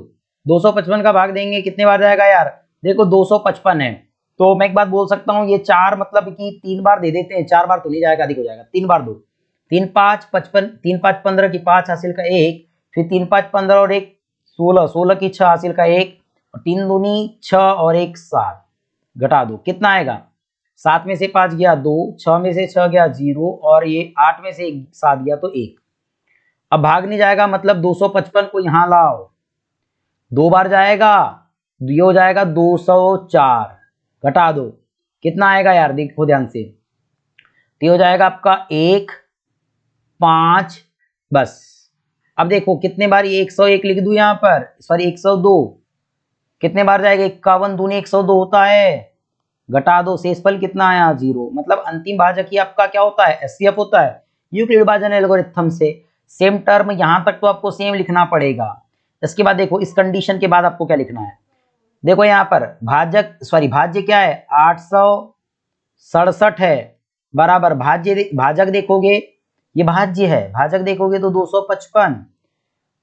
255 का भाग देंगे कितने बार जाएगा यार, देखो 255 है, तो मैं एक बात बोल सकता हूँ ये 4 मतलब कि 3 बार दे देते हैं, 4 बार तो नहीं जाएगा, अधिक हो जाएगा, 3 बार दो, 3 5 55, 3 5 15 की 5 हासिल का 1, फिर 3 5 15 और 1 16, 16 की 6 हासिल का 1, और 3 दूनी 6 और 1 7, घटा दो कितना आएगा, 7 में से 5 गया 2, 6 में से 6 गया 0, और ये 8 में से 7 गया तो 1। अब भाग नहीं जाएगा मतलब 255 को यहां लाओ, 2 बार जाएगा, ये हो जाएगा 204, घटा दो कितना आएगा यार, देखो ध्यान से, तो हो जाएगा आपका 1 5, बस। अब देखो कितने बार ये 101 लिख दूं यहां पर, सॉरी 102, कितने बार जाएगा 51 दूनी 102 होता है, घटा दो शेषफल कितना आया 0, मतलब अंतिम भाजक ही आपका क्या होता है एचसीएफ होता है यूक्लिड विभाजन एल्गोरिथम से। सेम टर्म यहां तक तो आपको सेम लिखना पड़ेगा। इसके बाद देखो इस कंडीशन के बाद आपको क्या लिखना है, देखो यहाँ पर भाज्य क्या है 867 है, बराबर भाजक देखोगे ये भाज्य है, भाजक देखोगे तो 255,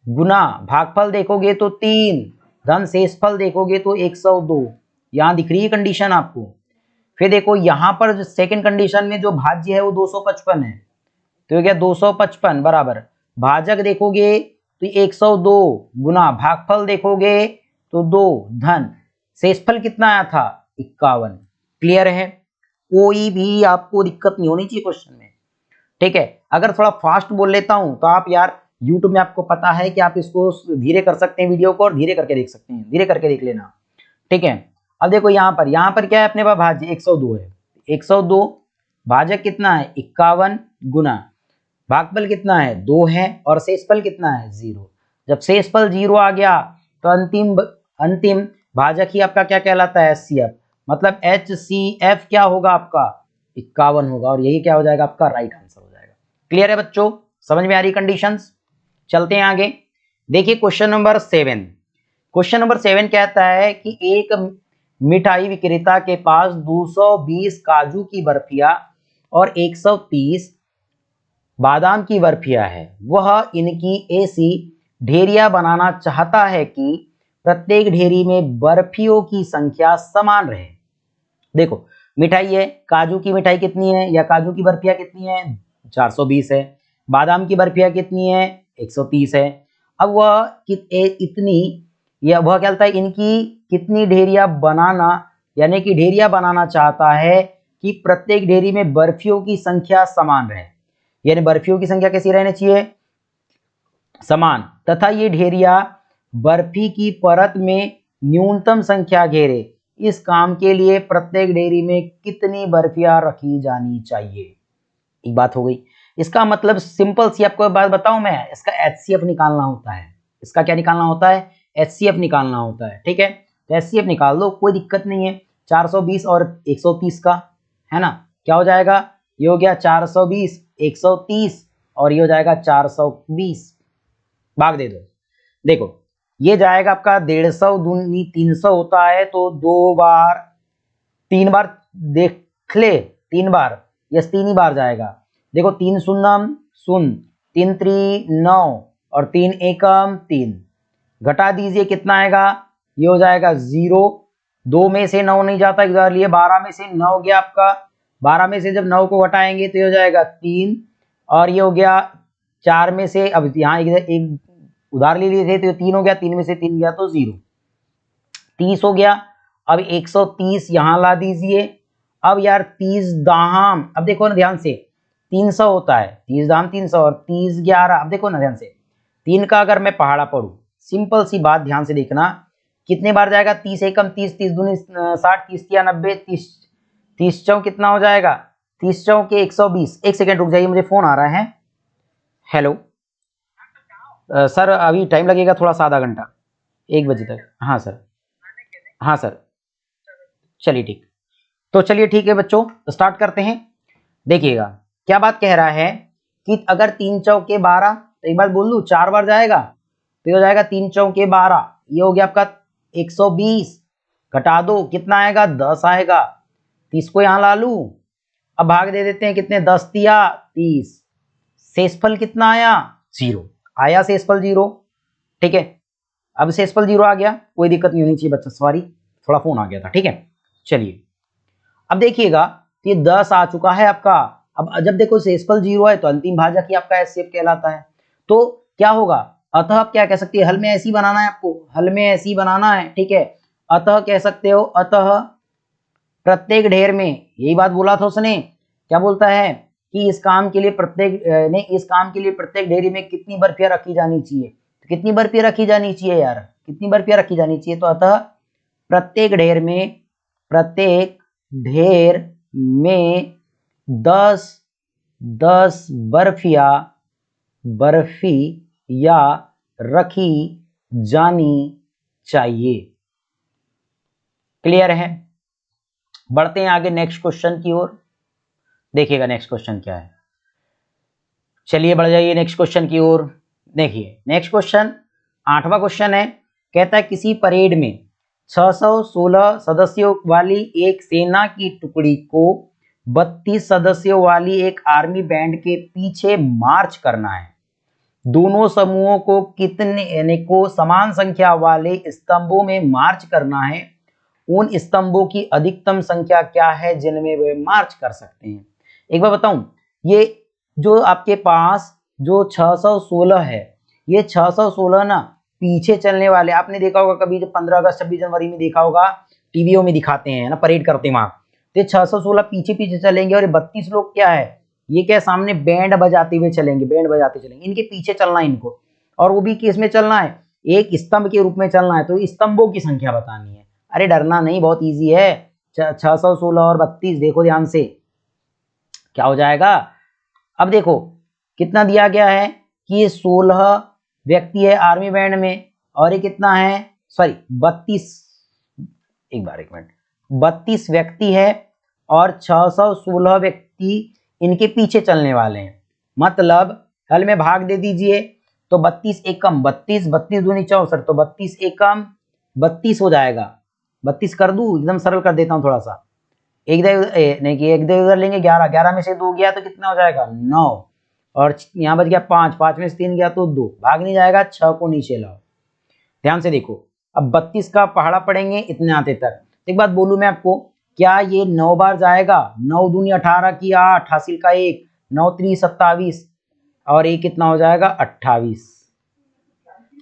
गुना भागफल देखोगे तो 3, धन शेषफल देखोगे तो 102, यहाँ दिख रही है कंडीशन आपको। फिर देखो यहाँ पर जो सेकंड कंडीशन में जो भाज्य है वो 255 है, तो ये क्या 255 बराबर भाजक देखोगे तो 102 गुना भागफल देखोगे तो 2 धन शेषफल कितना आया था 51। क्लियर है, कोई भी आपको दिक्कत नहीं होनी चाहिए क्वेश्चन में। ठीक है, अगर थोड़ा फास्ट बोल लेता हूं तो आप यार YouTube में आपको पता है कि आप इसको धीरे कर सकते हैं वीडियो को, और धीरे करके देख सकते हैं, धीरे करके देख लेना। ठीक है, अब देखो यहाँ पर क्या है अपने पास भाज्य 102 है, 102 भाजक कितना है 51 गुना भागफल कितना है 2 है और शेषफल कितना है 0। जब शेषफल 0 आ गया तो अंतिम भाजक ही आपका क्या कहलाता है HCF, मतलब HCF क्या होगा आपका 51 होगा, और यही क्या हो जाएगा आपका राइट आंसर हो जाएगा। क्लियर है बच्चों, समझ में आ रही कंडीशंस। चलते हैं आगे, देखिए क्वेश्चन नंबर 7। क्वेश्चन नंबर 7 कहता है कि एक मिठाई विक्रेता के पास 220 काजू की बर्फियां और 130 बादाम की बर्फियां है। वह इनकी ऐसी ढेरियां बनाना चाहता है कि प्रत्येक ढेरी में बर्फियों की संख्या समान रहे। देखो मिठाई है, काजू की मिठाई कितनी है या काजू की बर्फियां कितनी है 420 है, बादाम की बर्फियां कितनी है 130 है। अब वह इतनी या वह क्या है इनकी कितनी ढेरियां बनाना, यानी कि ढेरियां बनाना चाहता है कि प्रत्येक ढेरी में बर्फियों की संख्या समान रहे, यानी बर्फियों की संख्या कैसी रहनी चाहिए समान, तथा ये ढेरियां बर्फी की परत में न्यूनतम संख्या घेरे। इस काम के लिए प्रत्येक डेयरी में कितनी बर्फियां रखी जानी चाहिए। एक बात हो गई, इसका मतलब सिंपल सी आपको बात बताऊं मैं, इसका HCF निकालना होता है। इसका क्या निकालना होता है HCF निकालना होता है। ठीक है, तो HCF निकाल दो, कोई दिक्कत नहीं है। 420 और 130 का है ना, क्या हो जाएगा, ये हो गया 420 130 और ये हो जाएगा 420, भाग दे दो। देखो ये जाएगा आपका 150 दूनी 300 होता है, तो 2 बार 3 बार देख ले, 3 बार यस 3 ही बार जाएगा। देखो 3 शून्यम शून्य, 3 3 9 और 3 एकम 3, घटा दीजिए कितना आएगा, ये हो जाएगा 0। 2 में से 9 नहीं जाता, इधर लिए 12 में से 9 गया आपका, 12 में से जब 9 को घटाएंगे तो ये हो जाएगा 3, और ये हो गया 4 में से, अब यहाँ एक उधार ले लिए थे तो 3 हो गया, 3 में से 3 गया तो 0, 30 हो गया। अब 130 यहां ला दीजिए। अब यार 30 दाम, अब देखो ना ध्यान से 300 होता है, 30 दाम 300 और 30 11, अब देखो ना ध्यान से 3 का अगर मैं पहाड़ा पढ़ू, सिंपल सी बात ध्यान से देखना, कितने बार जाएगा 30 एकम 30, 30 दूनी 60, 30 या 90, 30 चौक कितना हो जाएगा 30 चौक के 120। एक सेकेंड रुक जाइए, मुझे फोन आ रहा है। हेलो सर, अभी टाइम लगेगा थोड़ा सा, आधा घंटा 1 बजे तक। हाँ सर, हाँ सर, चलिए ठीक, तो चलिए ठीक है बच्चों, स्टार्ट करते हैं। देखिएगा क्या बात कह रहा है कि अगर 3 चौके 12, तो एक बार बोल लूँ 4 बार जाएगा तो हो जाएगा 3 चौके 12, ये हो गया आपका 120, घटा दो कितना आएगा 10 आएगा, 30 को यहाँ ला लूँ, अब भाग दे देते हैं कितने 10 तिया 30, शेषफल कितना आया 0 आया, शेषफल 0। ठीक है, अब शेषफल 0 आ गया, कोई दिक्कत नहीं होनी चाहिए बच्चा, सॉरी थोड़ा फोन आ गया था। ठीक है, चलिए अब देखिएगा ये 10 आ चुका है आपका। अब जब देखो शेषफल 0 है तो अंतिम भाजक ही आपका HCF कहलाता है। तो क्या होगा, अतः आप क्या कह सकते हैं, हल में ऐसी बनाना है आपको, हल में ऐसी बनाना है। ठीक है, अतः कह सकते हो, अतः प्रत्येक ढेर में, यही बात बोला था उसने, क्या बोलता है कि इस काम के लिए प्रत्येक ढेरी में कितनी बर्फियां रखी जानी चाहिए, तो कितनी बर्फियां रखी जानी चाहिए यार, कितनी बर्फियां रखी जानी चाहिए, तो अतः प्रत्येक ढेर में 10 बर्फियां रखी जानी चाहिए। क्लियर है, बढ़ते हैं आगे नेक्स्ट क्वेश्चन की ओर। देखिएगा नेक्स्ट क्वेश्चन क्या है, चलिए बढ़ जाइए नेक्स्ट क्वेश्चन की ओर। देखिए नेक्स्ट क्वेश्चन 8वां क्वेश्चन है, कहता है किसी परेड में 616 सदस्यों वाली एक सेना की टुकड़ी को 32 सदस्यों वाली एक आर्मी बैंड के पीछे मार्च करना है। दोनों समूहों को कितने यानी को समान संख्या वाले स्तंभों में मार्च करना है, उन स्तंभों की अधिकतम संख्या क्या है जिनमें वे मार्च कर सकते हैं। एक बार बताऊं, ये जो आपके पास जो 616 है, ये 616 ना पीछे चलने वाले, आपने देखा होगा कभी जब 15 अगस्त 26 जनवरी में देखा होगा टीवीओ में दिखाते हैं ना, परेड करते हैं वहां, तो 616 पीछे पीछे चलेंगे और ये 32 लोग क्या है, ये क्या सामने बैंड बजाते हुए चलेंगे, बैंड बजाते चलेंगे, इनके पीछे चलना है इनको, और वो भी किस में चलना है, एक स्तंभ के रूप में चलना है, तो स्तंभों की संख्या बतानी है। अरे डरना नहीं, बहुत इजी है। 616 और 32, देखो ध्यान से क्या हो जाएगा। अब देखो कितना दिया गया है कि ये 16 व्यक्ति है आर्मी बैंड में, और ये कितना है, सॉरी 32, एक मिनट, 32 व्यक्ति है और 616 व्यक्ति इनके पीछे चलने वाले हैं। मतलब हल में भाग दे दीजिए, तो 32 एकम 32, 32 दूनी 64, तो 32 एकम 32 हो जाएगा। 32 कर दूं, एकदम सरल कर देता हूं थोड़ा सा, एक नहीं एक दे उधर लेंगे 11, 11 में से 2 गया तो कितना हो जाएगा 9, और यहाँ बच गया 5, 5 में से 3 गया तो 2, भाग नहीं जाएगा, 6 को नीचे लाओ। ध्यान से देखो, अब 32 का पहाड़ा पड़ेंगे इतने आते तक। एक बात बोलूं मैं आपको, क्या ये 9 बार जाएगा, 9 दूनी 18 की 8, हासिल का 1, 9 3 27, और ये कितना हो जाएगा 28।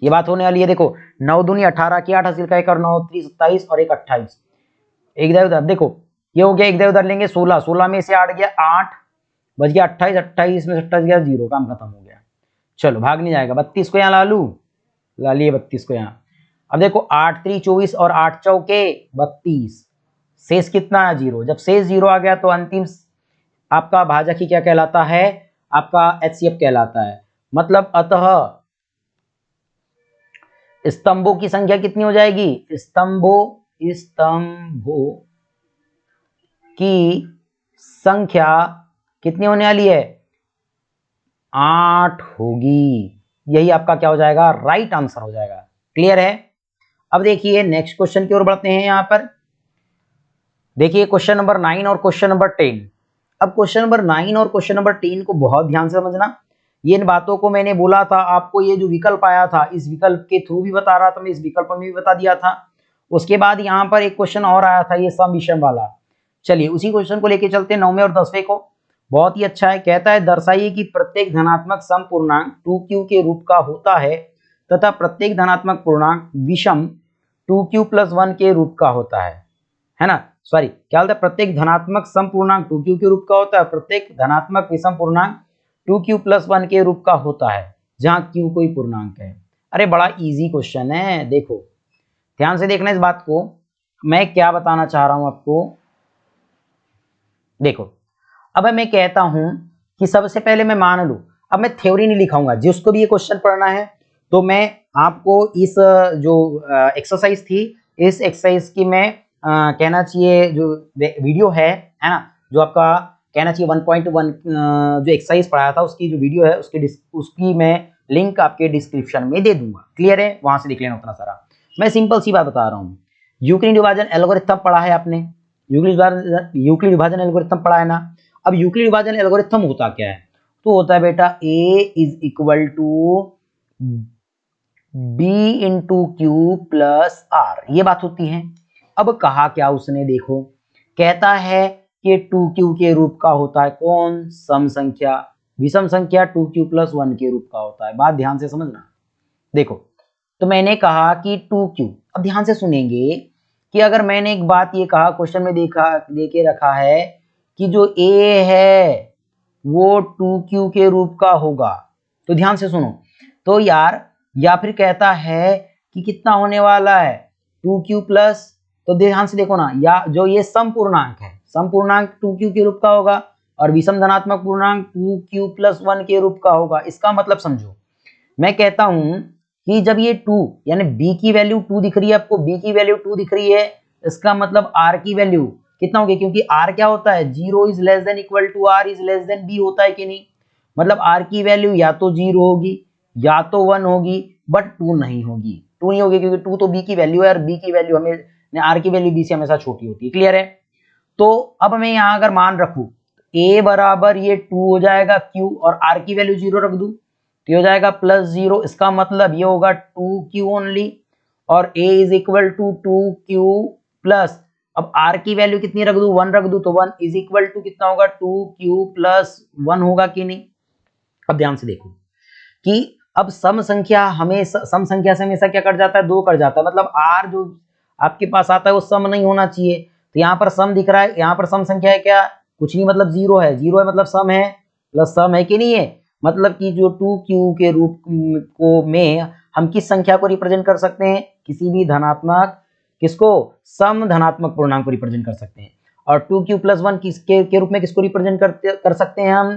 ये बात होने वाली है, देखो 9 दूनी 18 की 8, हासिल का 1, और 9 3 27 और 1 28। एक दे उधर देखो, ये हो गया, एक दे उधर लेंगे 16, 16 में से 8 गया 8, बच गया 28, 28 में 28 गया 0, काम खत्म हो गया। चलो भाग नहीं जाएगा, 32 को यहाँ ला लू, ला लिए 32 को यहाँ। अब देखो 8 3 24 और 8 चौके 32, शेष कितना है 0। जब शेष 0 आ गया तो अंतिम आपका भाजक ही क्या कहलाता है, आपका HCF कहलाता है। मतलब अतः स्तंभों की संख्या कितनी हो जाएगी, स्तंभों की संख्या कितनी होने वाली है, 8 होगी। यही आपका क्या हो जाएगा, राइट आंसर हो जाएगा। क्लियर है। अब देखिए नेक्स्ट क्वेश्चन की ओर बढ़ते हैं। यहां पर देखिए क्वेश्चन नंबर 9 और क्वेश्चन नंबर 10। अब क्वेश्चन नंबर 9 और क्वेश्चन नंबर 10 को बहुत ध्यान से समझना। ये इन बातों को मैंने बोला था आपको, ये जो विकल्प आया था इस विकल्प के थ्रू भी बता रहा था मैं, इस विकल्प में भी बता दिया था। उसके बाद यहाँ पर एक क्वेश्चन और आया था, ये सम विषम वाला। चलिए उसी क्वेश्चन को लेके चलते हैं 9वें और 10वें को। बहुत ही अच्छा है। कहता है दर्शाइए कि प्रत्येक धनात्मक सम पूर्णांक 2q के रूप का होता है तथा प्रत्येक धनात्मक पूर्णांक विषम 2q + 1 के रूप का होता है ना। सॉरी, क्या होता है, प्रत्येक धनात्मक सम पूर्णांक 2q के रूप का होता है, प्रत्येक धनात्मक विषम पूर्णांक 2q + 1 के रूप का होता है जहां q कोई पूर्णांक है। अरे बड़ा इजी क्वेश्चन है, देखो ध्यान से देखना इस बात को, मैं क्या बताना चाह रहा हूं आपको। देखो अब मैं कहता हूं कि सबसे पहले मैं मान लूं, अब मैं थ्योरी नहीं लिखाऊंगा, जिसको भी ये क्वेश्चन पढ़ना है तो मैं आपको इस जो एक्सरसाइज थी, इस एक्सरसाइज की मैं कहना चाहिए जो वीडियो है ना, जो आपका कहना चाहिए 1.1 जो एक्सरसाइज पढ़ाया था उसकी जो वीडियो है उसकी मैं लिंक आपके डिस्क्रिप्शन में दे दूंगा। क्लियर है, वहां से देख लेना उतना सारा। मैं सिंपल सी बात बता रहा हूँ, यूक्लिड विभाजन एल्गोरिथम पढ़ा है आपने, यूक्लिड विभाजन एल्गोरिथम पढ़ा है ना। अब यूक्लिड विभाजन एल्गोरिथम होता क्या है, तो होता है बेटा A = B × Q + R, ये बात होती है। अब कहा क्या उसने, देखो कहता है कि 2q के रूप का होता है कौन, सम संख्या, विषम संख्या 2q + 1 के रूप का होता है। बात ध्यान से समझना। देखो तो मैंने कहा कि 2q, अब ध्यान से सुनेंगे कि अगर मैंने एक बात ये कहा, क्वेश्चन में देके रखा है कि जो A है वो 2q के रूप का होगा, तो ध्यान से सुनो। तो यार या फिर कहता है कि कितना होने वाला है 2q प्लस, तो ध्यान से देखो ना, या जो ये सम पूर्णांक है, सम पूर्णांक 2q के रूप का होगा और विषम धनात्मक पूर्णांक 2q + 1 के रूप का होगा। इसका मतलब समझो, मैं कहता हूं कि जब ये 2 यानी b की वैल्यू 2 दिख रही है आपको, b की वैल्यू 2 दिख रही है, इसका मतलब r की वैल्यू कितना होगी, क्योंकि r क्या होता है, 0 = r > b होता है कि नहीं। मतलब r की वैल्यू या तो 0 होगी या तो 1 होगी, बट 2 नहीं होगी, 2 नहीं होगी क्योंकि 2 तो b की वैल्यू है और b की वैल्यू हमें r की वैल्यू b से हमेशा छोटी होती है। क्लियर है। तो अब मैं यहां अगर मान रखूं a बराबर ये 2 हो जाएगा q और r की वैल्यू 0 रख दूं, तो ये हो जाएगा +0। इसका मतलब ये होगा 2q ओनली, और a is equal to 2q plus, अब r की वैल्यू कितनी रख दूं, 1 रख दूं, तो 1 इज इक्वल टू कितना होगा, 2q प्लस 1 होगा कि नहीं। अब ध्यान से देखो कि अब सम संख्या हमेशा, सम संख्या से हमेशा क्या कट जाता है, 2 कट जाता है, मतलब r जो आपके पास आता है वो सम नहीं होना चाहिए। तो यहाँ पर सम दिख रहा है, यहाँ पर सम संख्या है क्या, कुछ नहीं, मतलब 0 है, 0 है मतलब सम है, प्लस सम है कि नहीं है, मतलब कि जो 2q के रूप को में हम किस संख्या को रिप्रेजेंट कर सकते हैं, किसी भी धनात्मक, किसको, सम धनात्मक पूर्णांक को रिप्रेजेंट कर सकते हैं। और 2q प्लस 1 किसके रूप में किसको रिप्रेजेंट कर सकते हैं हम,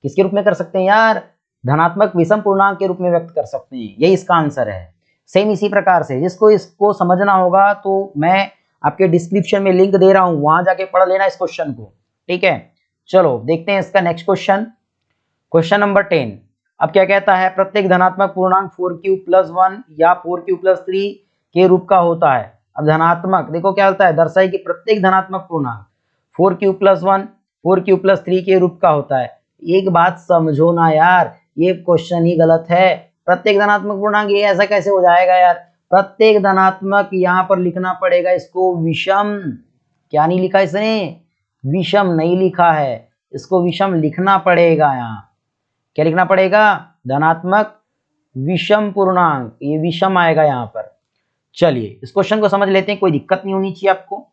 किसके रूप में कर सकते हैं यार, धनात्मक विषम पूर्णांक के रूप में व्यक्त कर सकते हैं, यही इसका आंसर है। सेम इसी प्रकार से जिसको इसको समझना होगा तो मैं आपके डिस्क्रिप्शन में लिंक दे रहा हूं, वहां जाके पढ़ लेना इस क्वेश्चन को, ठीक है। चलो देखते हैं इसका नेक्स्ट क्वेश्चन, क्वेश्चन नंबर 10। अब क्या कहता है, प्रत्येक धनात्मक पूर्णांक 4q प्लस 1 या 4q प्लस 3 के रूप का होता है। अब धनात्मक देखो क्या होता है, दर्शाए कि प्रत्येक धनात्मक पूर्णांक 4q प्लस 1 4q प्लस 3 के रूप का होता है। एक बात समझो ना यार, ये क्वेश्चन ही गलत है। प्रत्येक धनात्मक पूर्णांक ये ऐसा कैसे हो जाएगा यार, प्रत्येक धनात्मक यहाँ पर लिखना पड़ेगा इसको विषम, क्या नहीं लिखा इसने, विषम नहीं लिखा है, इसको विषम लिखना पड़ेगा। यहाँ क्या लिखना पड़ेगा, धनात्मक विषम पूर्णांक, ये विषम आएगा यहाँ पर। चलिए इस क्वेश्चन को समझ लेते हैं, कोई दिक्कत नहीं होनी चाहिए आपको,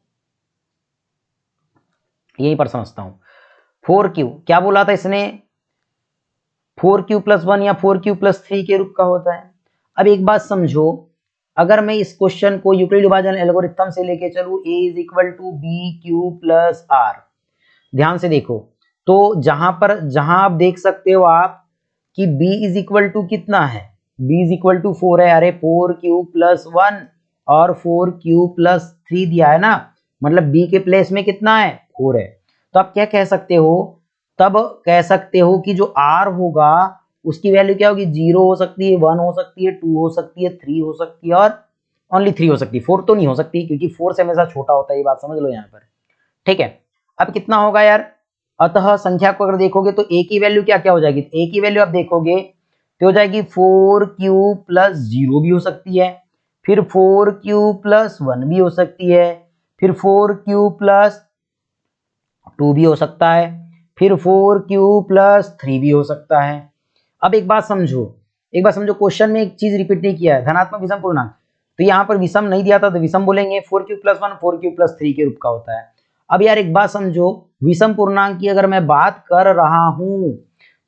यहीं पर समझता हूं। 4q क्या बोला था इसने, 4q प्लस 1 या 4q प्लस 3 के रूप का होता है। अब एक बात समझो, अगर मैं इस क्वेश्चन को यूक्लिड विभाजन एल्गोरिथम से लेके चलूं, a is equal to B Q plus R, ध्यान से देखो तो जहां आप देख सकते हो आप कि b इज इक्वल टू कितना है, b इज इक्वल टू 4 है, अरे 4q प्लस 1 और 4q प्लस 3 दिया है ना, मतलब b के प्लेस में कितना है, 4 है। तो आप क्या कह सकते हो, तब कह सकते हो कि जो r होगा उसकी वैल्यू क्या होगी, 0 हो सकती है, 1 हो सकती है, 2 हो सकती है, 3 हो सकती है, और ओनली 3 हो सकती है, 4 तो नहीं हो सकती क्योंकि 4 से हमेशा छोटा होता है, ये बात समझ लो यहाँ पर, ठीक है। अब कितना होगा यार, अतः संख्या को अगर देखोगे तो a की वैल्यू क्या क्या हो जाएगी, a की वैल्यू आप देखोगे तो हो जाएगी 4q प्लस 0 भी हो सकती है, फिर 4q प्लस 1 भी हो सकती है, फिर 4q प्लस 2 भी हो सकता है, फिर 4q प्लस 3 भी हो सकता है। अब एक बात समझो, क्वेश्चन में एक चीज रिपीट नहीं किया है, धनात्मक विषम पूर्णांक, तो यहाँ पर विषम नहीं दिया था तो विषम बोलेंगे, 4q प्लस 1 4q प्लस 3 के रूप का होता है। अब यार एक बात समझो, विषम पूर्णांक की अगर मैं बात कर रहा हूं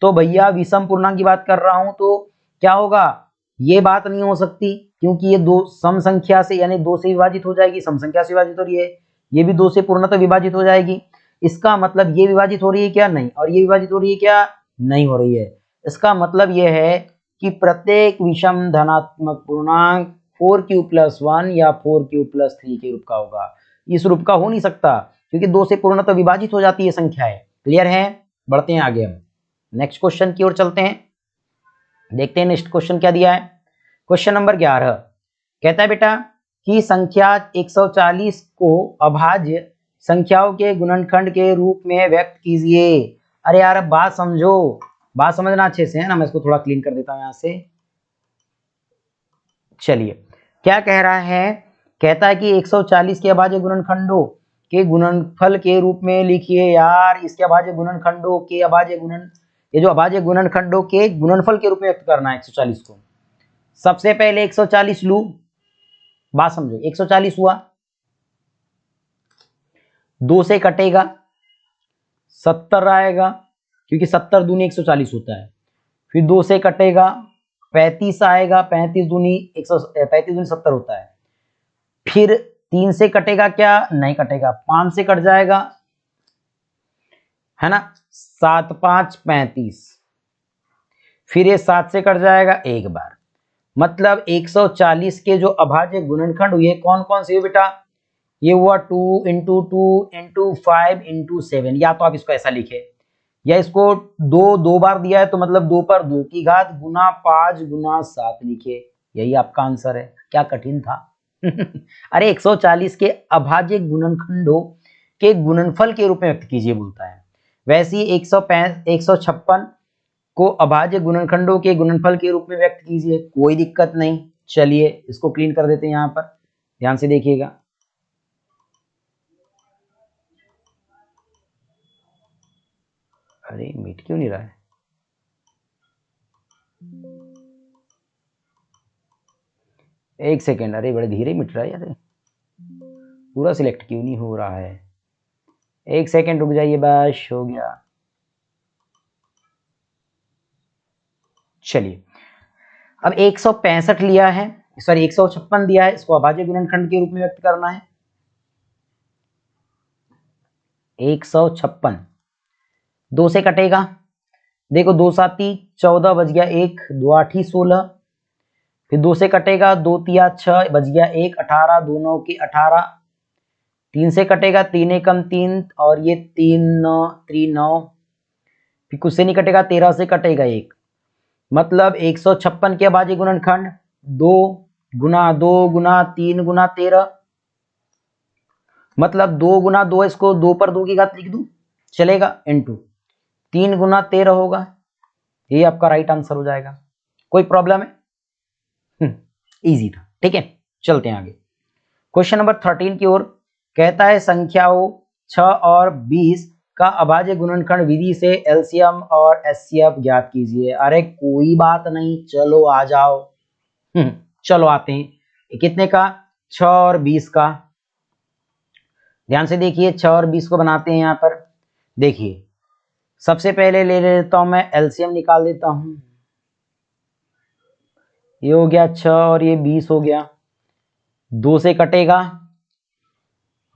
तो भैया विषम पूर्णांक की बात कर रहा हूं तो क्या होगा, ये बात नहीं हो सकती क्योंकि ये दो सम संख्या से यानी 2 से विभाजित हो जाएगी, सम संख्या से विभाजित हो रही है, ये भी 2 से पूर्णतः विभाजित हो जाएगी। इसका मतलब ये विभाजित हो रही है क्या, नहीं, और ये विभाजित हो रही है क्या, नहीं हो रही है। इसका मतलब यह है कि प्रत्येक विषम धनात्मक पूर्णांक 4q प्लस 1 या 4q प्लस 3 के रूप का होगा, इस रूप का हो नहीं सकता क्योंकि 2 से पूर्णतः विभाजित हो जाती है संख्याएं। क्लियर है, बढ़ते हैं आगे, हम नेक्स्ट क्वेश्चन की ओर चलते हैं, देखते हैं नेक्स्ट क्वेश्चन क्या दिया है। क्वेश्चन नंबर 11 कहता है बेटा कि संख्या 140 को अभाज्य संख्याओं के गुणनखंड के रूप में व्यक्त कीजिए। अरे यार अब बात समझो, बात समझना अच्छे से है ना, मैं इसको थोड़ा क्लीन कर देता हूं यहां से। चलिए क्या कह रहा है, कहता है कि 140 के अभाज्य गुणनखंडों के गुणनफल के रूप में लिखिए। यार इसके अभाज्य गुणनखंडों के अभाज्य गुणन, ये जो अभाज्य गुणनखंडों के गुणनफल के रूप में व्यक्त करना है 140 को। सबसे पहले 140 लू, बात समझो, 140 हुआ, 2 से कटेगा 70 आएगा क्योंकि 70 दूनी 140 होता है, फिर 2 से कटेगा 35 आएगा, 35 दूनी 70 होता है, फिर 3 से कटेगा क्या, नहीं कटेगा, 5 से कट जाएगा है ना, 7 5 35, फिर ये 7 से कट जाएगा एक बार। मतलब 140 के जो अभाज्य गुणनखंड हुए कौन कौन से हुए बेटा, ये हुआ 2 इंटू 2 इंटू 5 इंटू 7, या तो आप इसको ऐसा लिखे या इसको 2 बार दिया है तो मतलब 2 पर 2 की घात गुना 5 गुना 7 लिखे, यही आपका आंसर है। क्या कठिन था अरे 140 के अभाज्य गुणनखंडों के गुणनफल के रूप में व्यक्त कीजिए बोलता है। वैसे ही 156 को अभाज्य गुणनखंडों के गुणनफल के रूप में व्यक्त कीजिए। कोई दिक्कत नहीं, चलिए इसको क्लीन कर देते हैं। यहां पर ध्यान से देखिएगा, अरे मिट क्यों नहीं रहा है? एक सेकेंड, अरे बड़े धीरे मिट रहा है यार, पूरा सिलेक्ट क्यों नहीं हो रहा है? एक सेकेंड रुक जाइए, बस हो गया। चलिए, अब 165 लिया है, सॉरी 156 दिया है, इसको अभाज्य गुणनखंड के रूप में व्यक्त करना है। 156 2 से कटेगा, देखो 2 साती 14 बच गया 1, 2 8 16, फिर 2 से कटेगा, 2 तिया 6 बच गया 1, 18, 2 9 की 18, 3 से कटेगा, 3 एकम 3 और ये 3 9 3 9, फिर कुछ से नहीं कटेगा, 13 से कटेगा 1, मतलब 156 के अभाज्य गुणनखंड 2 गुना 2 गुना 3 गुना 13, मतलब 2 गुना 2, इसको 2 पर 2 की घात लिख दूं, चलेगा, इनटू 3 गुना 13 होगा, ये आपका राइट आंसर हो जाएगा। कोई प्रॉब्लम है? इजी था, ठीक है। चलते हैं आगे, क्वेश्चन नंबर 13 की ओर। कहता है संख्याओं 6 और 20 का अभाज्य गुणनखंड विधि से एलसीएम और एचसीएफ ज्ञात कीजिए। अरे कोई बात नहीं, चलो आ जाओ। चलो आते हैं, कितने का? 6 और 20 का। ध्यान से देखिए, 6 और 20 को बनाते हैं। यहां पर देखिए, सबसे पहले ले लेता हूं मैं एलसीएम, निकाल देता हूं। ये हो गया 6 और ये 20 हो गया, 2 से कटेगा,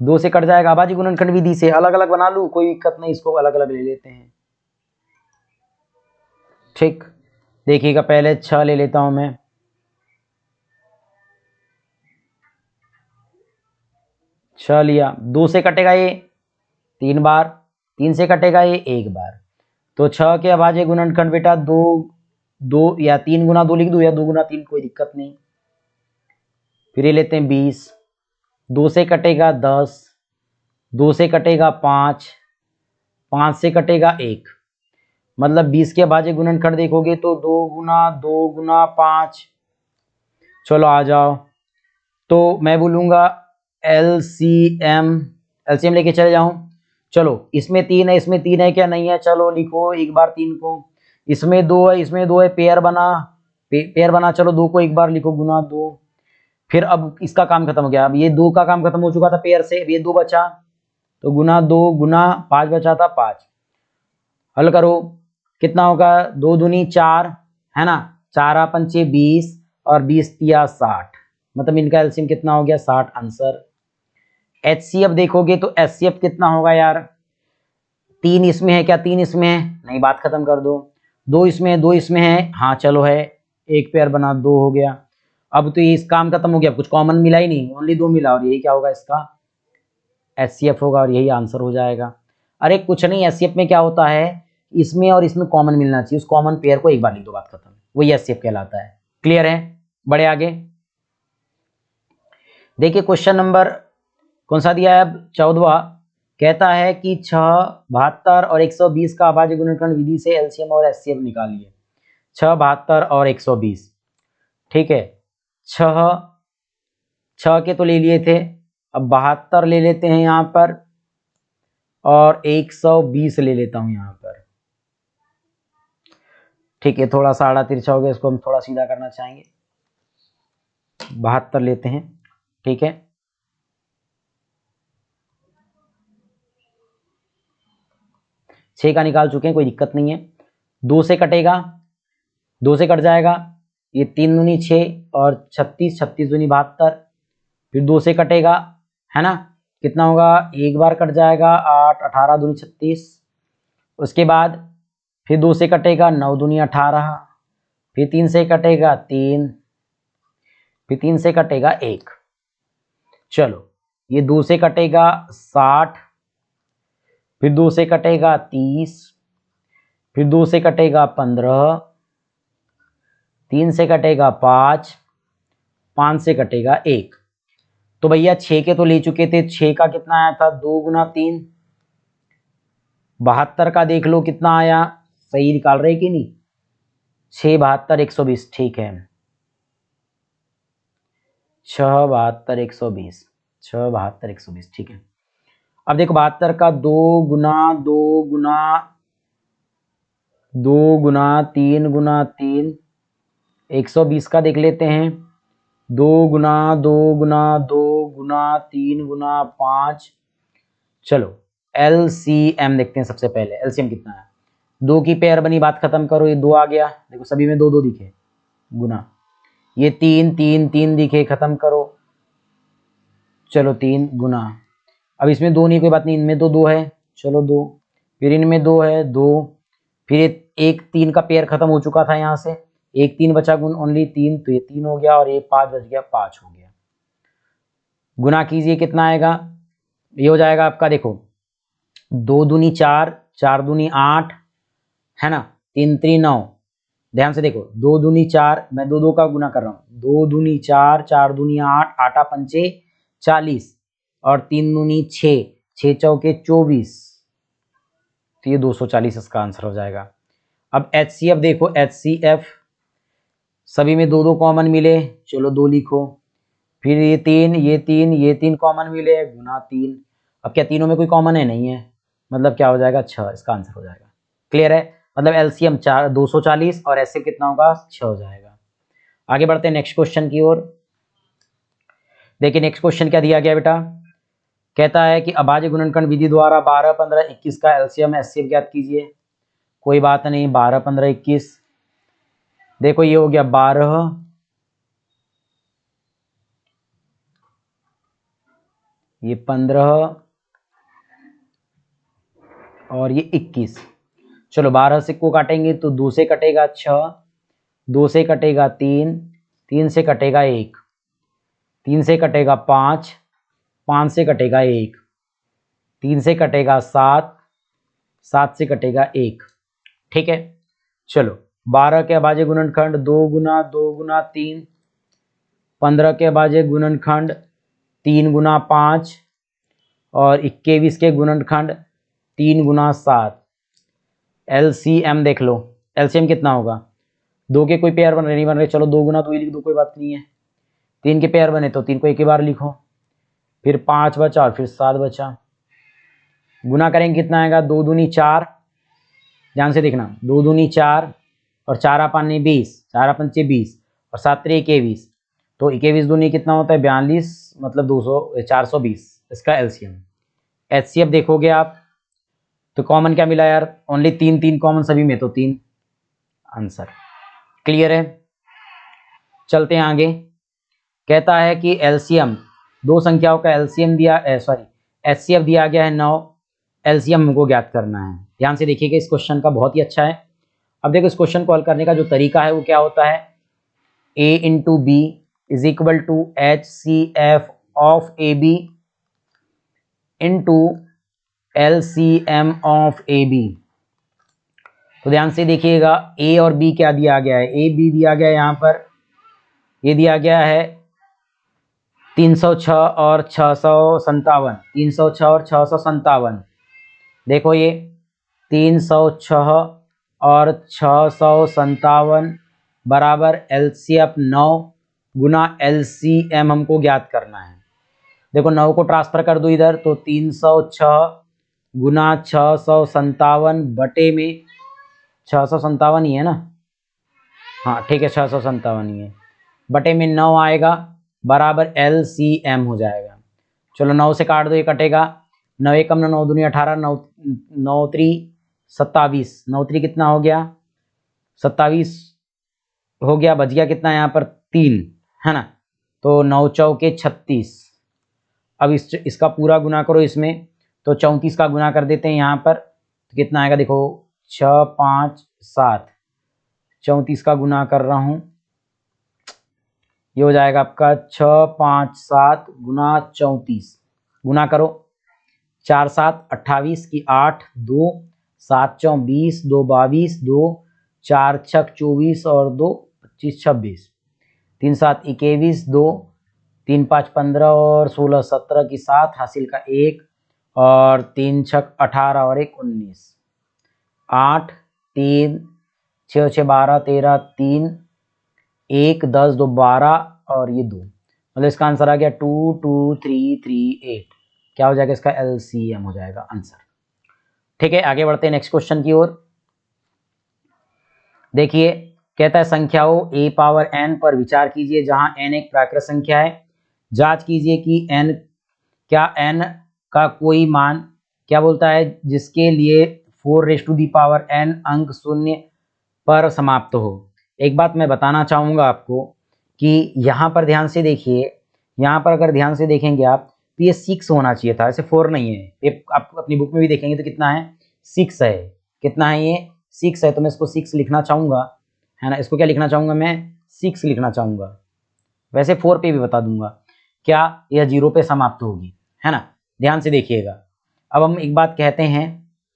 2 से कट जाएगा। अभाज्य गुणनखंड विधि से अलग अलग बना लूं, कोई दिक्कत नहीं, इसको अलग अलग ले लेते हैं। ठीक, देखिएगा, पहले 6 ले लेता हूं मैं, 6 लिया, 2 से कटेगा ये 3 बार, 3 से कटेगा ये 1 बार, तो 6 के अभाज्य गुणनखंड बेटा 2 2 या 3 गुना 2 लिख दूं या 2 गुना 3, कोई दिक्कत नहीं। फिर ये लेते हैं 20, 2 से कटेगा 10, 2 से कटेगा 5, 5 से कटेगा 1, मतलब 20 के अभाज्य गुणनखंड देखोगे तो 2 गुना 5। चलो आ जाओ, तो मैं बोलूंगा एलसीएम, एलसीएम लेके चले जाऊं। चलो, इसमें 3 है, इसमें 3 है क्या? नहीं है, चलो लिखो एक बार 3 को, इसमें 2 है, इसमें 2 है, पेयर बना, पेयर बना, चलो 2 को एक बार लिखो, गुना 2। फिर अब इसका काम खत्म हो गया, अब ये 2 का काम खत्म हो चुका था पेयर से, अब ये 2 बचा, तो गुना 2 गुना 5 बचा था 5। हल करो, कितना होगा? 2 दूनी 4 है ना, 4 पंचे 20 और 20 तिया 60, मतलब इनका एलसीएम कितना हो गया? 60 आंसर। एचसीएफ देखोगे तो एचसीएफ कितना होगा यार? 3 इसमें है क्या? 3 इसमें है, नहीं, बात खत्म कर दो। 2 इसमें है, 2 इसमें है, हाँ चलो है, एक पेयर बना, 2 हो गया। अब तो ये इस काम खत्म हो गया, कुछ कॉमन मिला ही नहीं, ओनली 2 मिला, और यही क्या होगा? इसका एचसीएफ होगा, और यही आंसर हो जाएगा। अरे कुछ नहीं, एचसीएफ में क्या होता है, इसमें और इसमें कॉमन मिलना चाहिए, उस कॉमन पेयर को एक बार लिख दो, बात खत्म, वही एचसीएफ कहलाता है। क्लियर है? बड़े आगे देखिए, क्वेश्चन नंबर कौन सा दिया है अब? 14वां। कहता है कि 6 72 और 120 का अभाज्य गुणनखंड विधि से एलसीएम और एचसीएफ निकालिए। 6 72 और 120, ठीक है। 6 के तो ले लिए थे, अब 72 ले लेते हैं यहां पर, और 120 ले लेता हूं यहां पर, ठीक है। थोड़ा सा आड़ा तिरछा हो गया, इसको हम थोड़ा सीधा करना चाहेंगे, 72 लेते हैं, ठीक है। छह का निकाल चुके हैं, कोई दिक्कत नहीं है। 2 से कटेगा, 2 से कट जाएगा, ये 3 दूनी 6 और 36, 36 दूनी 72, फिर 2 से कटेगा, है ना, कितना होगा? एक बार कट जाएगा, 8 18 दूनी 36, उसके बाद फिर 2 से कटेगा, 9 दूनी 18, फिर 3 से कटेगा 3, फिर 3 से कटेगा 1, चलो ये 2 से कटेगा 60, फिर 2 से कटेगा 30, फिर 2 से कटेगा 15, 3 से कटेगा 5, 5 से कटेगा 1। तो भैया 6 के तो ले चुके थे, 6 का कितना आया था? 2 गुना 3, 72 का देख लो कितना आया, सही निकाल रहे कि नहीं? 6 72 120, ठीक है, 6 72 120, 6 72 120, ठीक है। अब देखो 72 का 2 गुना 2 गुना 2 गुना 3 गुना 3, 120 का देख लेते हैं, 2 गुना 2 गुना 2 गुना 3 गुना 5। चलो LCM देखते हैं, सबसे पहले LCM कितना है। 2 की पेयर बनी, बात खत्म करो, ये 2 आ गया, देखो सभी में 2 2 दिखे, गुना ये 3 3 3 दिखे, खत्म करो, चलो 3 गुना, अब इसमें 2 नहीं, कोई बात नहीं, इनमें तो 2 है, चलो 2, फिर इनमें 2 है 2, फिर एक 3 का पेयर खत्म हो चुका था यहाँ से, एक 3 बचा, गुण ओनली 3, तो ये 3 हो गया, और ये 5 बच गया, 5 हो गया। गुना कीजिए, कितना आएगा, ये हो जाएगा आपका, देखो 2 दूनी 4, 4 दूनी 8, है ना, 3 3 9, ध्यान से देखो, 2 दूनी 4, मैं 2 2 का गुना कर रहा हूँ, 2 दूनी 4, 4 दूनी 8, 8 पंचे 40, और 3 दूनी 6, 6 चौके 24, तो ये 240 इसका आंसर हो जाएगा। अब HCF देखो, HCF सभी में 2 2 कॉमन मिले, चलो 2 लिखो, फिर ये 3 ये 3 ये 3 कॉमन मिले, गुना 3, अब क्या तीनों में कोई कॉमन है, नहीं है, मतलब क्या हो जाएगा, 6, इसका आंसर हो जाएगा। क्लियर है, मतलब LCM 240 और HCF कितना होगा, 6 हो जाएगा। आगे बढ़ते हैं नेक्स्ट क्वेश्चन की ओर। देखिए नेक्स्ट क्वेश्चन क्या दिया गया बेटा, कहता है कि अभाज्य गुणनखंड विधि द्वारा 12 15 21 का LCM HCF ज्ञात कीजिए। कोई बात नहीं, 12 15 21, देखो ये हो गया 12, ये 15 और ये 21। चलो 12 से को काटेंगे तो 2 से कटेगा 6, 2 से कटेगा 3, 3 से कटेगा 1, 3 से कटेगा 5, 5 से कटेगा 1, 3 से कटेगा 7, 7 से कटेगा 1, ठीक है। चलो 12 के अभाज्य गुणनखंड 2 गुना 2 गुना 3, 15 के अभाज्य गुणनखंड 3 गुना 5, और 21 के गुणनखंड 3 गुना 7। LCM देख लो, LCM कितना होगा, 2 के कोई पेयर बन रहे नहीं बन रहे, चलो 2 गुना 2 ही लिख दो, कोई बात नहीं है। 3 के पेयर बने तो 3 को एक ही बार लिखो, फिर 5 बचा और फिर 7 बचा, गुना करेंगे कितना आएगा, 2 दूनी 4, ध्यान से देखना, 2 दूनी 4 और 4 पानी 20, 4 पंचे 20 और 7 3 21, तो 21 दूनी कितना होता है, 42, मतलब 200 420, इसका LCM। HCF देखोगे आप तो कॉमन क्या मिला यार, ओनली 3 3 कॉमन सभी में, तो 3 आंसर। क्लियर है, चलते हैं आगे। कहता है कि LCM, दो संख्याओं का LCM दिया, HCF दिया गया है 9, LCM हमको ज्ञात करना है। ध्यान से देखिएगा, इस क्वेश्चन का बहुत ही अच्छा है। अब देखो इस क्वेश्चन को हल करने का जो तरीका है वो क्या होता है, A into B is equal to HCF of AB into LCM of AB। तो ध्यान से देखिएगा, A और B क्या दिया गया है, A B दिया गया है, यहाँ पर ये दिया गया है 306 और 657, 306 और 657। देखो ये 306 और 657 बराबर LCF 9 गुना LCM हमको ज्ञात करना है। देखो 9 को ट्रांसफर कर दो इधर, तो 306 गुना 657 बटे में 657 ही है ना, हाँ ठीक है 657 ही है, बटे में 9 आएगा, बराबर LCM हो जाएगा। चलो 9 से काट दो, ये कटेगा, 9 एकम 9 दूनी 18, 9 9 3 27, 9 3 कितना हो गया, 27 हो गया, बच गया कितना यहाँ पर 3, है ना, तो 9 चौके 36। अब इसका पूरा गुना करो इसमें, तो 34 का गुना कर देते हैं यहाँ पर, तो कितना आएगा, देखो 6 5 7, 34 का गुना कर रहा हूँ, ये हो जाएगा आपका 6 5 7 गुना 34, गुना करो, 4 7 28 की 8, 2 7 चौ 20, 2 22, 2 4 छक 24 और 2 25 26, 3 7 21, 2 3 5 15 और 16 17 की 7, हासिल का 1 और 3 छक 18 और 1 19, 8 3 6 6 12 13 3 1 10 2 12 और ये 2, मतलब इसका आंसर आ गया 2 2 3 3 8। क्या हो जाएगा इसका LCM हो जाएगा आंसर। ठीक है, आगे बढ़ते हैं नेक्स्ट क्वेश्चन की ओर। देखिए कहता है संख्याओं a पावर n पर विचार कीजिए जहां n एक प्राकृत संख्या है। जांच कीजिए कि n क्या n का कोई मान क्या बोलता है जिसके लिए 4n अंक शून्य पर समाप्त हो। एक बात मैं बताना चाहूंगा आपको कि यहाँ पर ध्यान से देखिए, यहाँ पर अगर ध्यान से देखेंगे आप तो ये 6 होना चाहिए था, ऐसे 4 नहीं है। ये आप अपनी बुक में भी देखेंगे तो कितना है, 6 है। कितना है ये, 6 है। तो मैं इसको 6 लिखना चाहूंगा, है ना। इसको क्या लिखना चाहूंगा मैं, 6 लिखना चाहूंगा। वैसे 4 पे भी बता दूंगा क्या यह 0 पे समाप्त होगी, है ना। ध्यान से देखिएगा। अब हम एक बात कहते हैं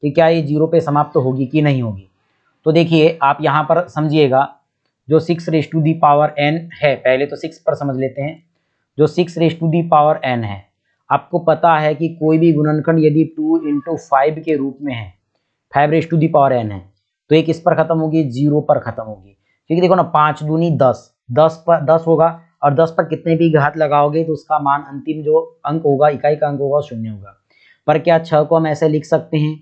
कि क्या ये 0 पे समाप्त होगी कि नहीं होगी। तो देखिए आप यहाँ पर समझिएगा, जो 6n है, पहले तो 6 पर समझ लेते हैं। जो 6n है, आपको पता है कि कोई भी गुणनखंड यदि 2 × 5 के रूप में है, 5n है, तो ये किस पर खत्म होगी, 0 पर खत्म होगी। क्योंकि देखो ना 5 दूनी 10, 10 पर 10 होगा और 10 पर कितने भी घात लगाओगे तो उसका मान अंतिम जो अंक होगा, इकाई का अंक होगा, 0 होगा। पर क्या 6 को हम ऐसे लिख सकते हैं,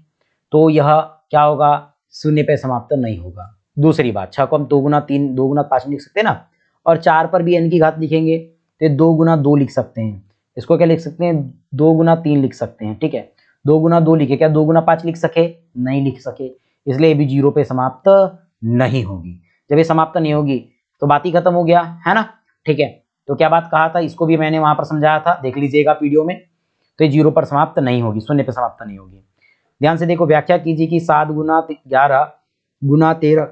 तो यह क्या होगा, 0 पे समाप्त नहीं होगा। दूसरी बात, 6 को हम 2 × 3 2 × 5 लिख सकते हैं ना, और 4 पर भी n की घात लिखेंगे तो 2 × 2 लिख सकते हैं। इसको क्या लिख सकते हैं, 2 × 3 लिख सकते हैं। ठीक है, 2 × 2 लिखे, क्या 2 × 5 लिख सके, नहीं लिख सके, इसलिए ये भी 0 पे समाप्त नहीं होगी। जब ये समाप्त नहीं होगी तो बात ही खत्म हो गया, है ना। ठीक है, तो क्या बात कहा था, इसको भी मैंने वहां पर समझाया था, देख लीजिएगा वीडियो में। तो ये 0 पर समाप्त नहीं होगी, 0 पे समाप्त नहीं होगी। ध्यान से देखो, व्याख्या कीजिए कि 7 × 11 × 13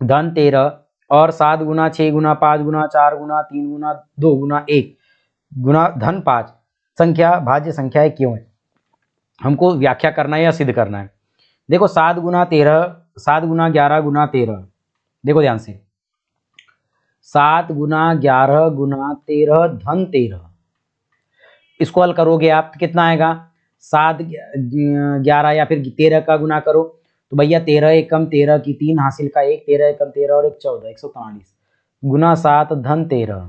धन 13 और 7 × 6 × 5 × 4 × 3 × 2 × 1 × धन 5 संख्या भाज्य संख्याएं क्यों है, हमको व्याख्या करना है या सिद्ध करना है। देखो 7 × 13, 7 × 11 × 13, देखो ध्यान से, 7 × 11 × 13 धन 13, इसको हल करोगे आप तो कितना आएगा, 7 11 या फिर 13 का गुना करो तो भैया 13 एकम 13 की 3 हासिल का 1, 13 एकम 13 और 1 14, 143 गुना 7 धन 13,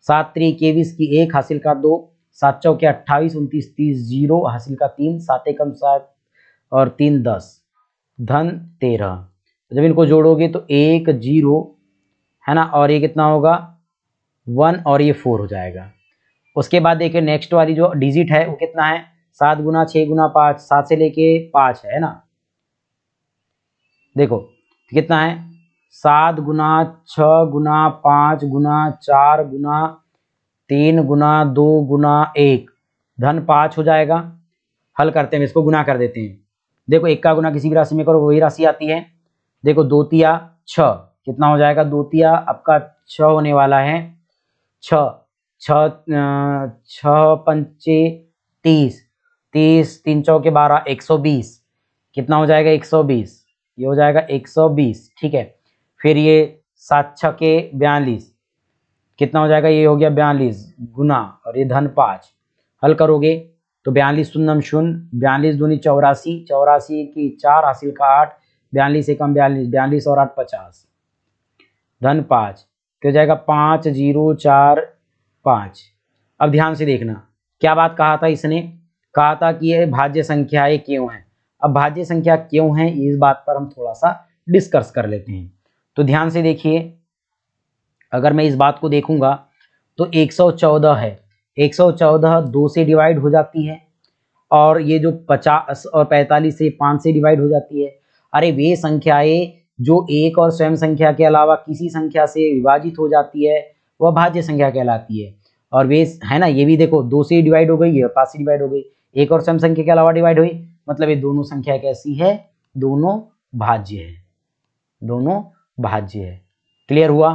7 3 21 की 1 हासिल का 2, 7 चौके 28 29 30 0 हासिल का 3, 7 एकम 7 और 3 10 धन 13। जब इनको जोड़ोगे तो 1 0, है ना, और ये कितना होगा 1 और ये 4 हो जाएगा। उसके बाद देखिए नेक्स्ट वाली जो डिजिट है वो कितना है, 7 × 6 × 5, 7 से लेके 5 है ना। देखो कितना है, 7 × 6 × 5 × 4 × 3 × 2 × 1 धन 5 हो जाएगा। हल करते हैं, इसको गुना कर देते हैं। देखो 1 का गुना किसी भी राशि में करो वही राशि आती है। देखो 2 तिया 6, कितना हो जाएगा, 2 तिया आपका 6 होने वाला है, 6 6 6 पंचे 30, 30 3 चौके 12, 120, कितना हो जाएगा 120, ये हो जाएगा 120। ठीक है, फिर ये 7 छके 42, कितना हो जाएगा, ये हो गया 42 गुना और ये धन 5। हल करोगे तो 42 शून्यम 0, 42 दूनी 84, 84 की 4 हासिल का 8, 42 एकम 42, 42 और 8 50 धन 5, तो हो जाएगा 5 0 4 5। अब ध्यान से देखना, क्या बात कहा था इसने, कहा था कि ये भाज्य संख्याएं क्यों हैं। अब भाज्य संख्या क्यों है, इस बात पर हम थोड़ा सा डिस्कस कर लेते हैं। तो ध्यान से देखिए, अगर मैं इस बात को देखूंगा तो 114 है, 114 2 से डिवाइड हो जाती है, और ये जो 50 और 45 से 5 से डिवाइड हो जाती है। अरे वे संख्याएं जो एक और स्वयं संख्या के अलावा किसी संख्या से विभाजित हो जाती है वह भाज्य संख्या कहलाती है। और वे है ना, ये भी देखो 2 से डिवाइड हो गई, ये 5 से डिवाइड हो गई, एक और स्वयं संख्या के अलावा डिवाइड हुई, मतलब ये दोनों संख्या कैसी है, दोनों भाज्य है, दोनों भाज्य है। क्लियर हुआ।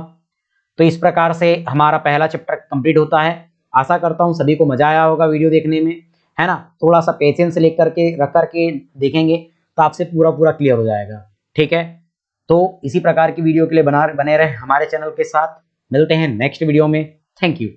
तो इस प्रकार से हमारा पहला चैप्टर कंप्लीट होता है। आशा करता हूँ सभी को मजा आया होगा वीडियो देखने में, है ना। थोड़ा सा पेशेंस लेकर के रख करके देखेंगे तो आपसे पूरा क्लियर हो जाएगा। ठीक है, तो इसी प्रकार की वीडियो के लिए बने रहे हमारे चैनल के साथ। मिलते हैं नेक्स्ट वीडियो में। Thank you.